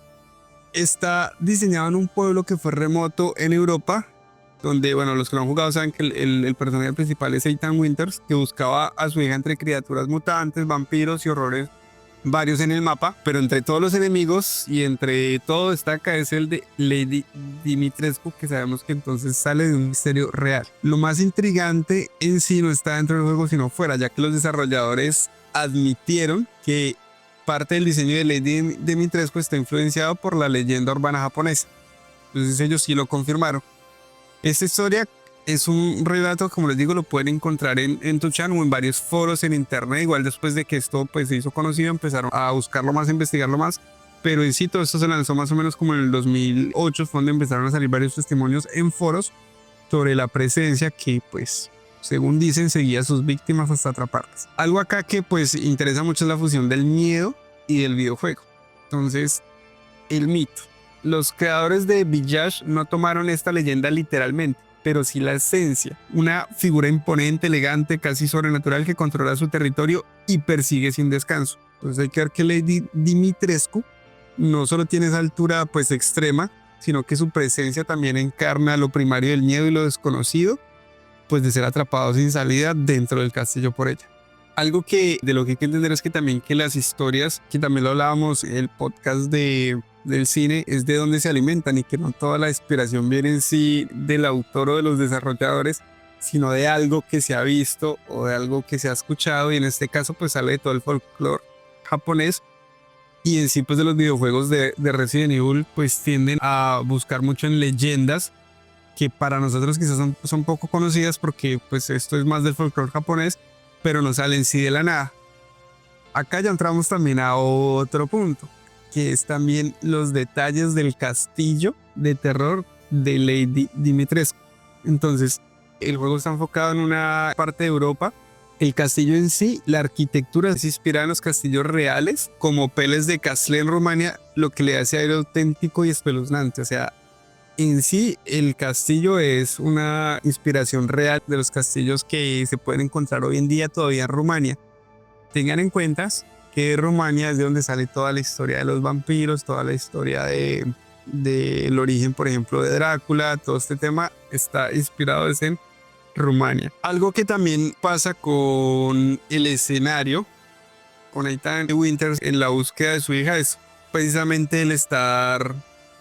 está diseñado en un pueblo que fue remoto en Europa, donde, bueno, los que lo han jugado saben que el personaje principal es Ethan Winters, que buscaba a su hija entre criaturas mutantes, vampiros y horrores varios en el mapa, pero entre todos los enemigos y entre todo destaca es el de Lady Dimitrescu, que sabemos que entonces sale de un misterio real. Lo más intrigante en sí no está dentro del juego sino fuera, ya que los desarrolladores admitieron que parte del diseño de Lady Dimitrescu está influenciado por la leyenda urbana japonesa. Entonces ellos sí lo confirmaron. Esta historia es un relato, como les digo, lo pueden encontrar en 2chan o en varios foros en internet. Igual después de que esto pues, se hizo conocido, empezaron a buscarlo más, a investigarlo más. Pero en sí todo esto se lanzó más o menos como en el 2008, fue donde empezaron a salir varios testimonios en foros sobre la presencia que pues, según dicen, seguía a sus víctimas hasta atraparlas. Algo acá que pues interesa mucho es la fusión del miedo y del videojuego. Entonces, el mito. Los creadores de Village no tomaron esta leyenda literalmente, pero sí la esencia. Una figura imponente, elegante, casi sobrenatural que controla su territorio y persigue sin descanso. Entonces hay que ver que Lady Dimitrescu no solo tiene esa altura pues extrema, sino que su presencia también encarna lo primario del miedo y lo desconocido, pues de ser atrapado sin salida dentro del castillo por ella. Algo que de lo que hay que entender es que también que las historias, que también lo hablábamos en el podcast del cine, es de donde se alimentan y que no toda la inspiración viene en sí del autor o de los desarrolladores, sino de algo que se ha visto o de algo que se ha escuchado, y en este caso pues sale de todo el folclore japonés. Y en sí pues de los videojuegos de Resident Evil pues tienden a buscar mucho en leyendas que para nosotros quizás son poco conocidas porque pues esto es más del folclore japonés, pero no salen sí de la nada. Acá ya entramos también a otro punto, que es también los detalles del castillo de terror de Lady Dimitrescu. Entonces, el juego está enfocado en una parte de Europa. El castillo en sí, la arquitectura es inspirada en los castillos reales, como Peles de Castle en Rumania, lo que le hace aire auténtico y espeluznante. O sea, en sí, el castillo es una inspiración real de los castillos que se pueden encontrar hoy en día todavía en Rumania. Tengan en cuenta que Rumania es de donde sale toda la historia de los vampiros, toda la historia del origen, por ejemplo, de Drácula. Todo este tema está inspirado en Rumania. Algo que también pasa con el escenario, con Ethan Winters en la búsqueda de su hija, es precisamente el estar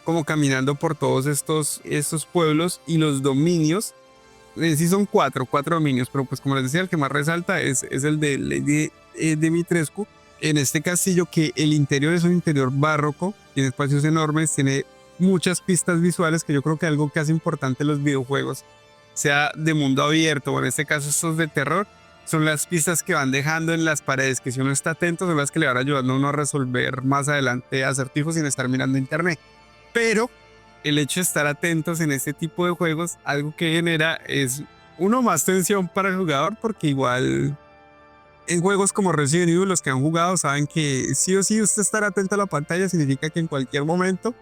como caminando por todos estos pueblos y los dominios. Sí son cuatro dominios, pero pues como les decía, el que más resalta es el de Lady Dimitrescu en este castillo, que el interior es un interior barroco, tiene espacios enormes, tiene muchas pistas visuales, que yo creo que algo que hace importante en los videojuegos, sea de mundo abierto o en este caso estos de terror, son las pistas que van dejando en las paredes, que si uno está atento son las que le van ayudando a uno a resolver más adelante acertijos sin estar mirando internet. Pero el hecho de estar atentos en este tipo de juegos, algo que genera es más tensión para el jugador, porque igual en juegos como Resident Evil, los que han jugado saben que sí o sí usted estar atento a la pantalla significa que en cualquier momento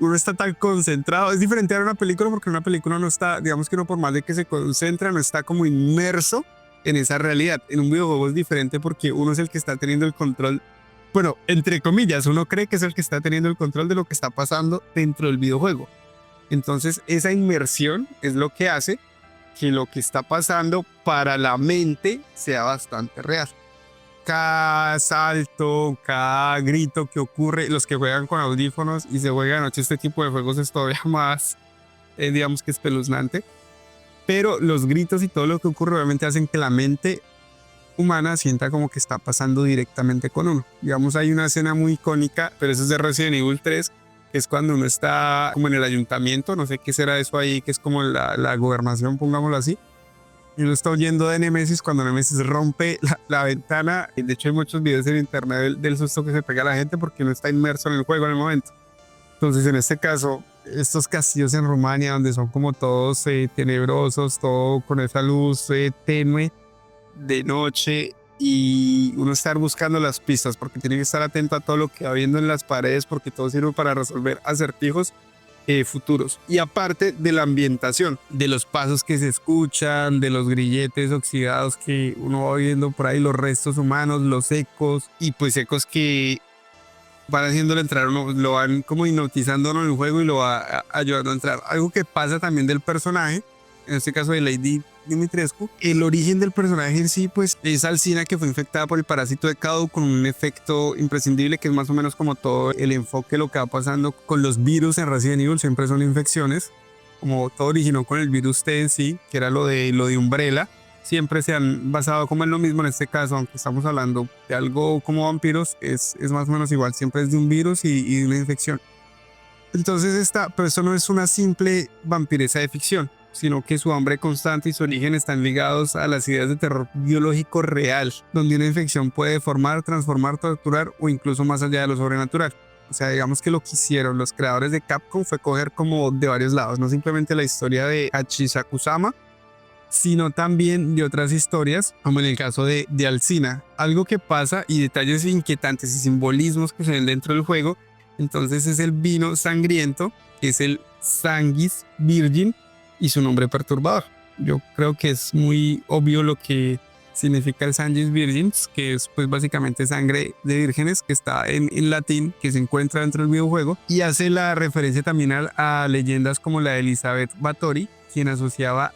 uno está tan concentrado. Es diferente a una película, porque en una película no está, digamos que uno por más de que se concentra, no está como inmerso en esa realidad. En un videojuego es diferente porque uno es el que está teniendo el control. Bueno, entre comillas, uno cree que es el que está teniendo el control de lo que está pasando dentro del videojuego. Entonces, esa inmersión es lo que hace que lo que está pasando para la mente sea bastante real. Cada salto, cada grito que ocurre, los que juegan con audífonos y se juegan anoche este tipo de juegos es todavía más, digamos que espeluznante. Pero los gritos y todo lo que ocurre obviamente hacen que la mente humana sienta como que está pasando directamente con uno. Digamos, hay una escena muy icónica, pero eso es de Resident Evil 3, que es cuando uno está como en el ayuntamiento, no sé qué será eso ahí, que es como la gobernación, pongámoslo así, y uno está huyendo de Nemesis cuando Nemesis rompe la ventana. De hecho hay muchos videos en internet del susto que se pega a la gente porque uno está inmerso en el juego en el momento. Entonces en este caso, estos castillos en Rumania, donde son como todos tenebrosos, todo con esa luz tenue de noche, y uno estar buscando las pistas porque tiene que estar atento a todo lo que va viendo en las paredes, porque todo sirve para resolver acertijos futuros. Y aparte de la ambientación, de los pasos que se escuchan, de los grilletes oxidados que uno va viendo por ahí, los restos humanos, los ecos, y pues ecos que van haciéndole entrar, uno, lo van como hipnotizando en el juego y lo va ayudando a entrar. Algo que pasa también del personaje, en este caso de Lady Dimitrescu, el origen del personaje en sí, pues es Alcina, que fue infectada por el parásito de Cadu con un efecto imprescindible, que es más o menos como todo el enfoque de lo que va pasando con los virus en Resident Evil, siempre son infecciones, como todo originó con el virus T en sí, que era lo de Umbrella. Siempre se han basado como en lo mismo en este caso, aunque estamos hablando de algo como vampiros, es más o menos igual, siempre es de un virus y de una infección. Entonces pero esto no es una simple vampiresa de ficción, sino que su hambre constante y su origen están ligados a las ideas de terror biológico real, donde una infección puede deformar, transformar, torturar o incluso más allá de lo sobrenatural. O sea, digamos que lo que hicieron los creadores de Capcom fue coger como de varios lados, no simplemente la historia de Hachisakusama, sino también de otras historias, como en el caso de Alcina. Algo que pasa y detalles inquietantes y simbolismos que se ven dentro del juego, entonces es el vino sangriento, que es el Sanguis Virgin, y su nombre perturbador. Yo creo que es muy obvio lo que significa el Sanguis Virgins, que es pues básicamente sangre de vírgenes, que está en latín, que se encuentra dentro del videojuego, y hace la referencia también a leyendas como la de Elizabeth Báthory, quien asociaba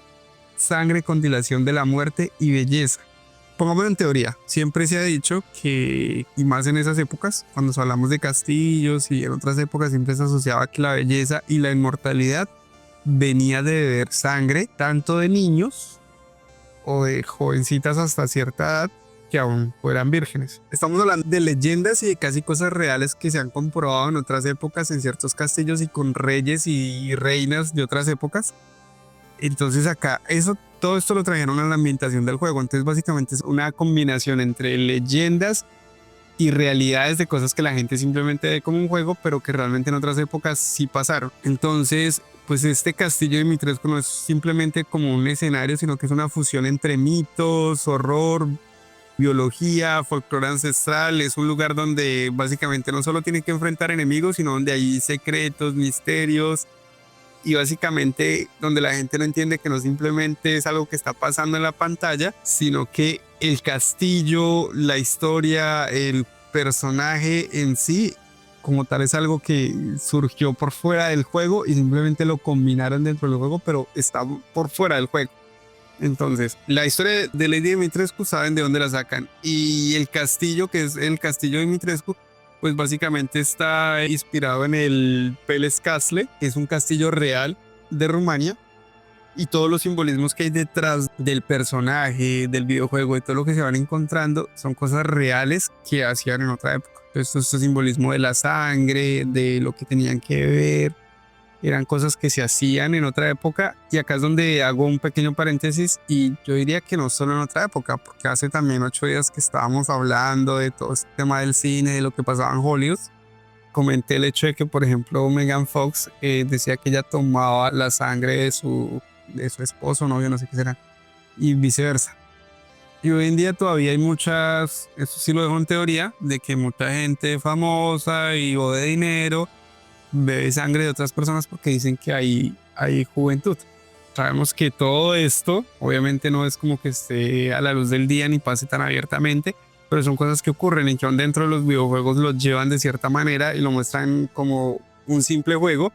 sangre con dilación de la muerte y belleza. Pongámoslo en teoría, siempre se ha dicho que, y más en esas épocas, cuando hablamos de castillos y en otras épocas, siempre se asociaba que la belleza y la inmortalidad venía de beber sangre, tanto de niños o de jovencitas hasta cierta edad que aún fueran vírgenes. Estamos hablando de leyendas y de casi cosas reales que se han comprobado en otras épocas, en ciertos castillos y con reyes y reinas de otras épocas. Entonces acá, todo esto lo trajeron a la ambientación del juego. Entonces básicamente es una combinación entre leyendas y realidades de cosas que la gente simplemente ve como un juego, pero que realmente en otras épocas sí pasaron. Entonces, pues este castillo de Dimitrescu no es simplemente como un escenario, sino que es una fusión entre mitos, horror, biología, folclore ancestral. Es un lugar donde básicamente no solo tiene que enfrentar enemigos, sino donde hay secretos, misterios, y básicamente donde la gente no entiende que no simplemente es algo que está pasando en la pantalla, sino que el castillo, la historia, el personaje en sí como tal es algo que surgió por fuera del juego y simplemente lo combinaron dentro del juego, pero está por fuera del juego. Entonces, la historia de Lady Dimitrescu saben de dónde la sacan, y el castillo, que es el castillo de Dimitrescu, pues básicamente está inspirado en el Palace Castle, que es un castillo real de Rumania, y todos los simbolismos que hay detrás del personaje, del videojuego, de todo lo que se van encontrando, son cosas reales que hacían en otra época. Entonces, este simbolismo de la sangre, de lo que tenían que ver, eran cosas que se hacían en otra época, y acá es donde hago un pequeño paréntesis, y yo diría que no solo en otra época, porque hace también 8 días que estábamos hablando de todo este tema del cine, de lo que pasaba en Hollywood, comenté el hecho de que, por ejemplo, Megan Fox decía que ella tomaba la sangre de su esposo, novio, no sé qué será, y viceversa. Y hoy en día todavía hay muchas, eso sí lo dejo en teoría, de que mucha gente famosa o de dinero bebe sangre de otras personas porque dicen que hay juventud. Sabemos que todo esto obviamente no es como que esté a la luz del día ni pase tan abiertamente, pero son cosas que ocurren y que aún dentro de los videojuegos los llevan de cierta manera y lo muestran como un simple juego,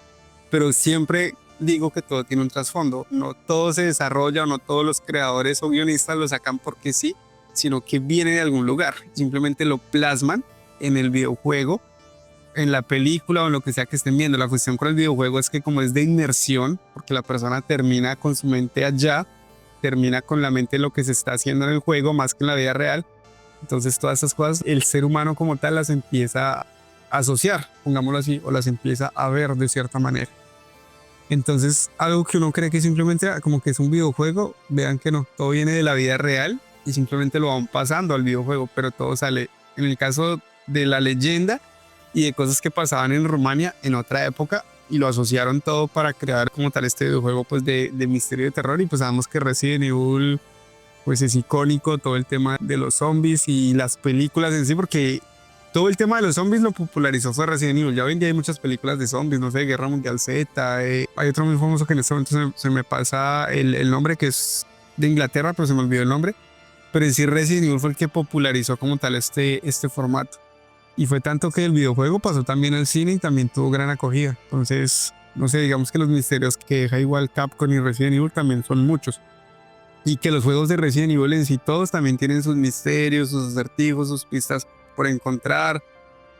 pero siempre digo que todo tiene un trasfondo. No todo se desarrolla, o no todos los creadores o guionistas lo sacan porque sí, sino que viene de algún lugar. Simplemente lo plasman en el videojuego, en la película o en lo que sea que estén viendo. La cuestión con el videojuego es que como es de inmersión, porque la persona termina con su mente allá, termina con la mente en lo que se está haciendo en el juego más que en la vida real. Entonces todas esas cosas el ser humano como tal las empieza a asociar, pongámoslo así, o las empieza a ver de cierta manera. Entonces algo que uno cree que simplemente como que es un videojuego, vean que no, todo viene de la vida real y simplemente lo van pasando al videojuego, pero todo sale, en el caso de la leyenda y de cosas que pasaban en Rumania en otra época, y lo asociaron todo para crear como tal este videojuego pues de misterio y de terror. Y pues sabemos que Resident Evil pues es icónico, todo el tema de los zombies y las películas en sí, porque todo el tema de los zombies lo popularizó fue Resident Evil. Ya hoy en día hay muchas películas de zombies, no sé, Guerra Mundial Z, hay otro muy famoso que en este momento se me pasa el nombre, que es de Inglaterra, pero se me olvidó el nombre, pero en sí Resident Evil fue el que popularizó como tal este formato. Y fue tanto que el videojuego pasó también al cine y también tuvo gran acogida. Entonces, no sé, digamos que los misterios que deja igual Capcom y Resident Evil también son muchos. Y que los juegos de Resident Evil en sí todos también tienen sus misterios, sus acertijos, sus pistas por encontrar.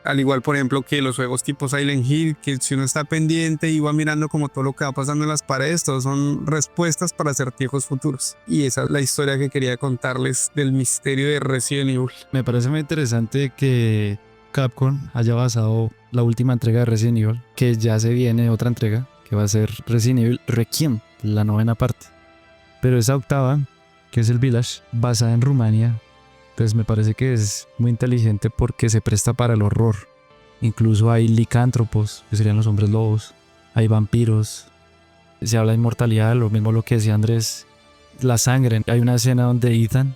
Al igual, por ejemplo, que los juegos tipo Silent Hill, que si uno está pendiente y va mirando como todo lo que va pasando en las paredes, todos son respuestas para acertijos futuros. Y esa es la historia que quería contarles del misterio de Resident Evil. Me parece muy interesante que Capcom haya basado la última entrega de Resident Evil, que ya se viene otra entrega, que va a ser Resident Evil Requiem, la 9ª parte. Pero esa 8ª, que es el Village, basada en Rumania, pues me parece que es muy inteligente porque se presta para el horror. Incluso hay licántropos, que serían los hombres lobos, hay vampiros, se habla de inmortalidad, lo mismo lo que decía Andrés, la sangre. Hay una escena donde Ethan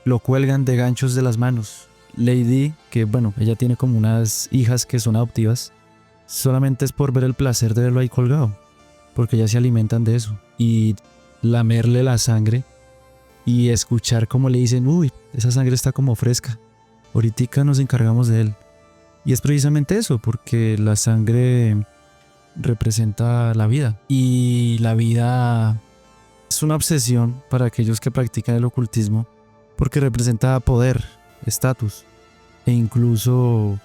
lo cuelgan de ganchos de las manos. Lady, que bueno, ella tiene como unas hijas que son adoptivas, solamente es por ver el placer de verlo ahí colgado, porque ellas se alimentan de eso. Y lamerle la sangre y escuchar cómo le dicen, uy, esa sangre está como fresca, ahorita nos encargamos de él. Y es precisamente eso, porque la sangre representa la vida. Y la vida es una obsesión para aquellos que practican el ocultismo, porque representa poder, estatus e incluso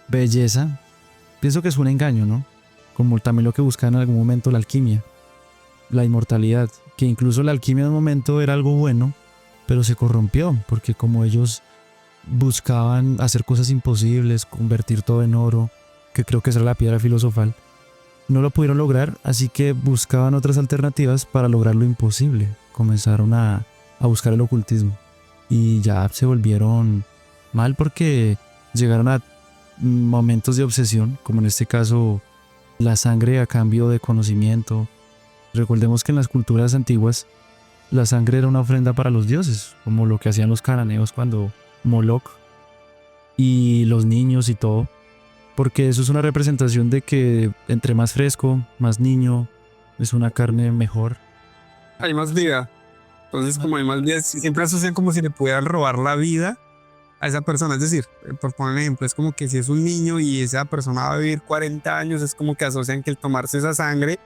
belleza. Pienso que es un engaño, ¿no? Como también lo que buscan en algún momento la alquimia, la inmortalidad, que incluso la alquimia en un momento era algo bueno, pero se corrompió, porque como ellos buscaban hacer cosas imposibles, convertir todo en oro, que creo que esa era la piedra filosofal, no lo pudieron lograr, así que buscaban otras alternativas para lograr lo imposible. Comenzaron a buscar el ocultismo y ya se volvieron mal porque llegaron a momentos de obsesión, como en este caso la sangre a cambio de conocimiento. Recordemos que en las culturas antiguas la sangre era una ofrenda para los dioses, como lo que hacían los cananeos cuando Moloch y los niños y todo, porque eso es una representación de que entre más fresco, más niño, es una carne mejor. Hay más vida. Entonces, como hay más vida, siempre asocian como si le pudieran robar la vida a esa persona. Es decir, por poner un ejemplo, es como que si es un niño y esa persona va a vivir 40 años, es como que asocian que el tomarse esa sangre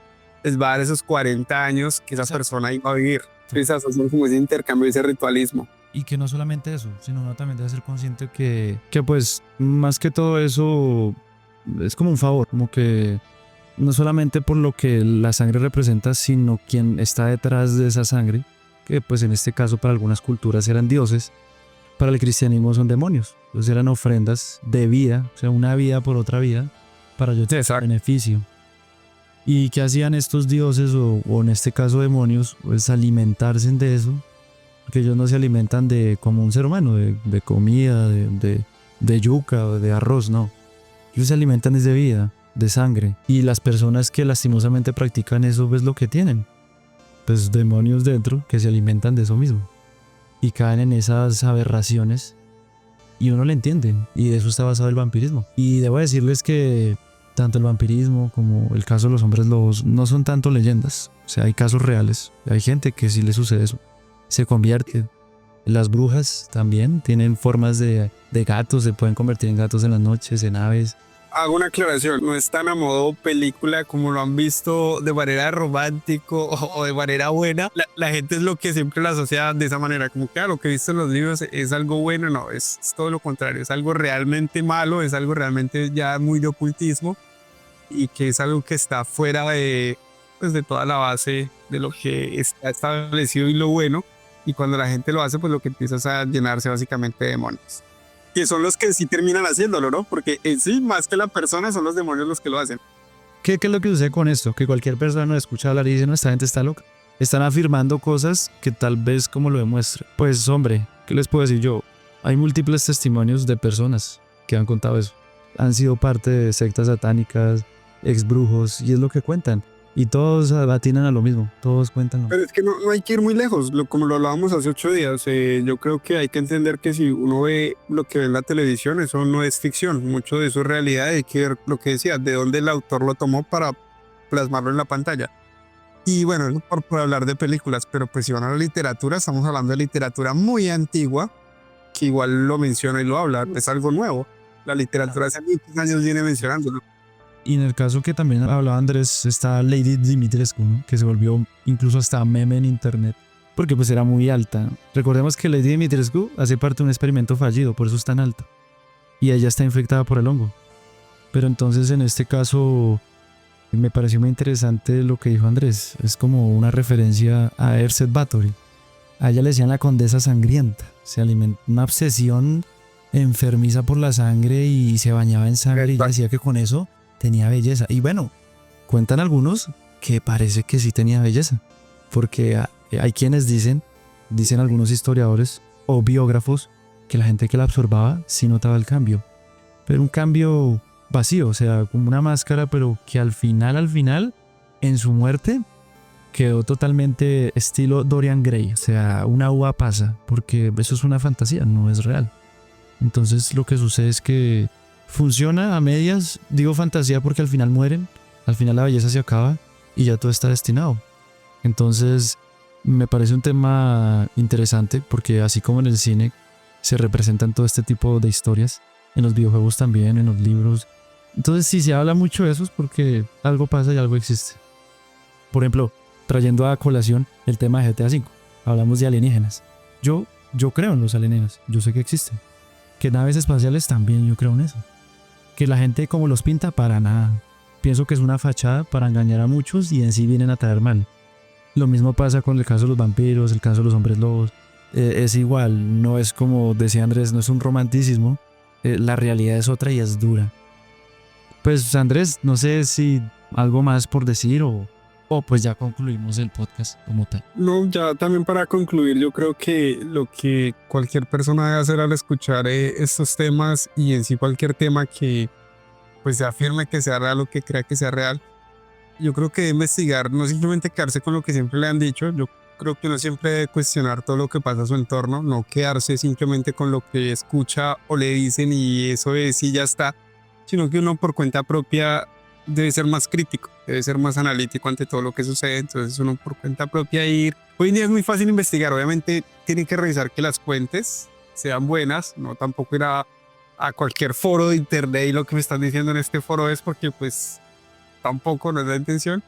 les va a dar esos 40 años que esa persona iba a vivir. Entonces asocian como ese intercambio, ese ritualismo. Y que no solamente eso, sino uno también debe ser consciente Que pues más que todo eso es como un favor, como que no solamente por lo que la sangre representa, sino quien está detrás de esa sangre, que pues en este caso para algunas culturas eran dioses, para el cristianismo son demonios. Entonces eran ofrendas de vida, o sea, una vida por otra vida, para yo tener beneficio. ¿Y qué hacían estos dioses o en este caso demonios? Pues alimentarse de eso, porque ellos no se alimentan de como un ser humano, de comida, de yuca o de arroz, no. Ellos se alimentan de vida, de sangre. Y las personas que lastimosamente practican eso, pues lo que tienen, pues demonios dentro que se alimentan de eso mismo. Y caen en esas aberraciones y uno le entiende. Y de eso está basado el vampirismo. Y debo decirles que tanto el vampirismo como el caso de los hombres lobos no son tanto leyendas. O sea, hay casos reales. Hay gente que sí le sucede eso. Se convierte. Las brujas también tienen formas de gatos, se pueden convertir en gatos en las noches, en aves. Hago una aclaración, no es tan a modo película como lo han visto de manera romántico o de manera buena. La gente es lo que siempre la asocia de esa manera, como que lo que he visto en los libros es algo bueno, no, es todo lo contrario, es algo realmente malo, es algo realmente ya muy de ocultismo y que es algo que está fuera de, pues, de toda la base de lo que está establecido y lo bueno. Y cuando la gente lo hace, pues lo que empieza es a llenarse básicamente de demonios. Que son los que sí terminan haciéndolo, ¿no? Porque en sí, más que la persona, son los demonios los que lo hacen. ¿Qué es lo que sucede con esto? Que cualquier persona escucha hablar y dice, no, esta gente está loca. Están afirmando cosas que tal vez como lo demuestra. Pues hombre, ¿qué les puedo decir yo? Hay múltiples testimonios de personas que han contado eso. Han sido parte de sectas satánicas, ex brujos, y es lo que cuentan. Y todos atinan a lo mismo, todos cuentan lo mismo. Pero es que no hay que ir muy lejos, como lo hablábamos hace 8 días. Yo creo que hay que entender que si uno ve lo que ve en la televisión, eso no es ficción, mucho de eso es realidad. Hay que ver lo que decía, de dónde el autor lo tomó para plasmarlo en la pantalla. Y bueno, eso por hablar de películas, pero pues si van a la literatura, estamos hablando de literatura muy antigua, que igual lo menciona y lo habla, es algo nuevo. La literatura hace muchos años viene mencionándolo. Y en el caso que también hablaba Andrés, está Lady Dimitrescu, ¿no? Que se volvió incluso hasta meme en internet, porque pues era muy alta, ¿no? Recordemos que Lady Dimitrescu hace parte de un experimento fallido, por eso es tan alta. Y ella está infectada por el hongo. Pero entonces en este caso me pareció muy interesante lo que dijo Andrés. Es como una referencia a Erset Báthory. A ella le decían la condesa sangrienta. Se alimentó una obsesión enfermiza por la sangre y se bañaba en sangre y ella decía que con eso tenía belleza. Y bueno, cuentan algunos que parece que sí tenía belleza. Porque hay quienes dicen algunos historiadores o biógrafos, que la gente que la absorbaba sí notaba el cambio. Pero un cambio vacío, o sea, como una máscara, pero que al final, en su muerte, quedó totalmente estilo Dorian Gray. O sea, una uva pasa, porque eso es una fantasía, no es real. Entonces lo que sucede es que funciona a medias, digo fantasía porque al final mueren, al final la belleza se acaba y ya todo está destinado. Entonces me parece un tema interesante porque así como en el cine se representan todo este tipo de historias, en los videojuegos también, en los libros. Entonces si se habla mucho de eso es porque algo pasa y algo existe. Por ejemplo, trayendo a colación el tema de GTA V, hablamos de alienígenas. Yo creo en los alienígenas, yo sé que existen. Que naves espaciales también yo creo en eso. Que la gente como los pinta, para nada. Pienso que es una fachada para engañar a muchos y en sí vienen a traer mal. Lo mismo pasa con el caso de los vampiros, el caso de los hombres lobos. Es igual, no es como decía Andrés, no es un romanticismo. La realidad es otra y es dura. Pues Andrés, no sé si algo más por decir o pues ya concluimos el podcast como tal. No, ya también para concluir, yo creo que lo que cualquier persona debe hacer al escuchar estos temas y en sí cualquier tema que pues se afirme que sea real o que crea que sea real, yo creo que debe investigar, no simplemente quedarse con lo que siempre le han dicho. Yo creo que uno siempre debe cuestionar todo lo que pasa a su entorno, no quedarse simplemente con lo que escucha o le dicen y eso es y ya está, sino que uno por cuenta propia debe ser más crítico, debe ser más analítico ante todo lo que sucede. Entonces uno por cuenta propia ir. Hoy en día es muy fácil investigar, obviamente tiene que revisar que las fuentes sean buenas, no tampoco ir a cualquier foro de internet y lo que me están diciendo en este foro es porque pues tampoco no es la intención,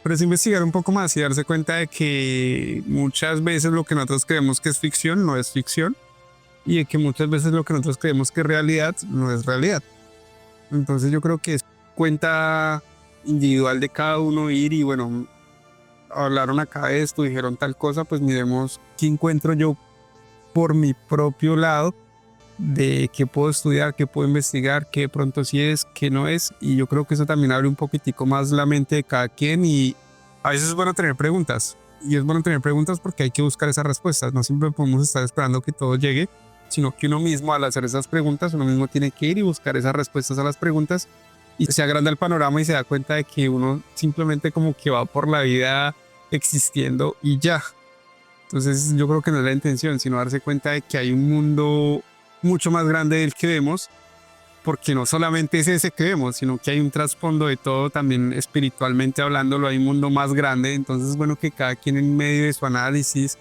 pero es investigar un poco más y darse cuenta de que muchas veces lo que nosotros creemos que es ficción no es ficción y de que muchas veces lo que nosotros creemos que es realidad no es realidad. Entonces yo creo que es cuenta individual de cada uno ir y bueno, hablaron acá de esto, dijeron tal cosa, pues miremos qué encuentro yo por mi propio lado de qué puedo estudiar, qué puedo investigar, qué de pronto sí es, qué no es. Y yo creo que eso también abre un poquitico más la mente de cada quien y a veces es bueno tener preguntas. Y es bueno tener preguntas porque hay que buscar esas respuestas. No siempre podemos estar esperando que todo llegue, sino que uno mismo al hacer esas preguntas, uno mismo tiene que ir y buscar esas respuestas a las preguntas y se agranda el panorama y se da cuenta de que uno simplemente como que va por la vida existiendo y ya. Entonces yo creo que no es la intención, sino darse cuenta de que hay un mundo mucho más grande del que vemos, porque no solamente es ese que vemos, sino que hay un trasfondo de todo, también espiritualmente hablándolo, hay un mundo más grande. Entonces es bueno que cada quien en medio de su análisis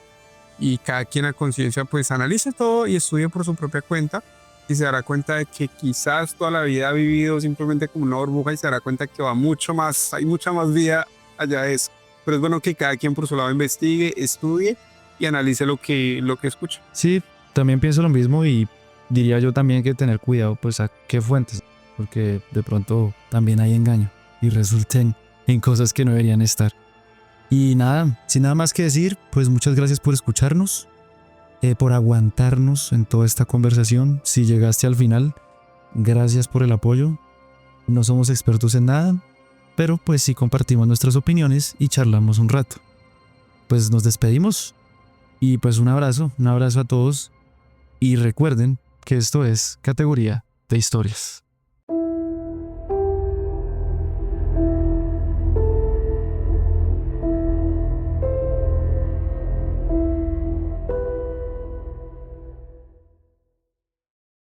y cada quien a conciencia pues analice todo y estudie por su propia cuenta y se dará cuenta de que quizás toda la vida ha vivido simplemente como una burbuja y se dará cuenta que va mucho más, hay mucha más vida allá de eso. Pero es bueno que cada quien por su lado investigue, estudie y analice lo que escucha. Sí, también pienso lo mismo y diría yo también que tener cuidado pues a qué fuentes, porque de pronto también hay engaño y resulten en cosas que no deberían estar. Y nada, sin nada más que decir, pues muchas gracias por escucharnos, por aguantarnos en toda esta conversación. Si llegaste al final, gracias por el apoyo. No somos expertos en nada, pero pues sí compartimos nuestras opiniones y charlamos un rato. Pues nos despedimos y pues un abrazo a todos y recuerden que esto es Categoría de Historias.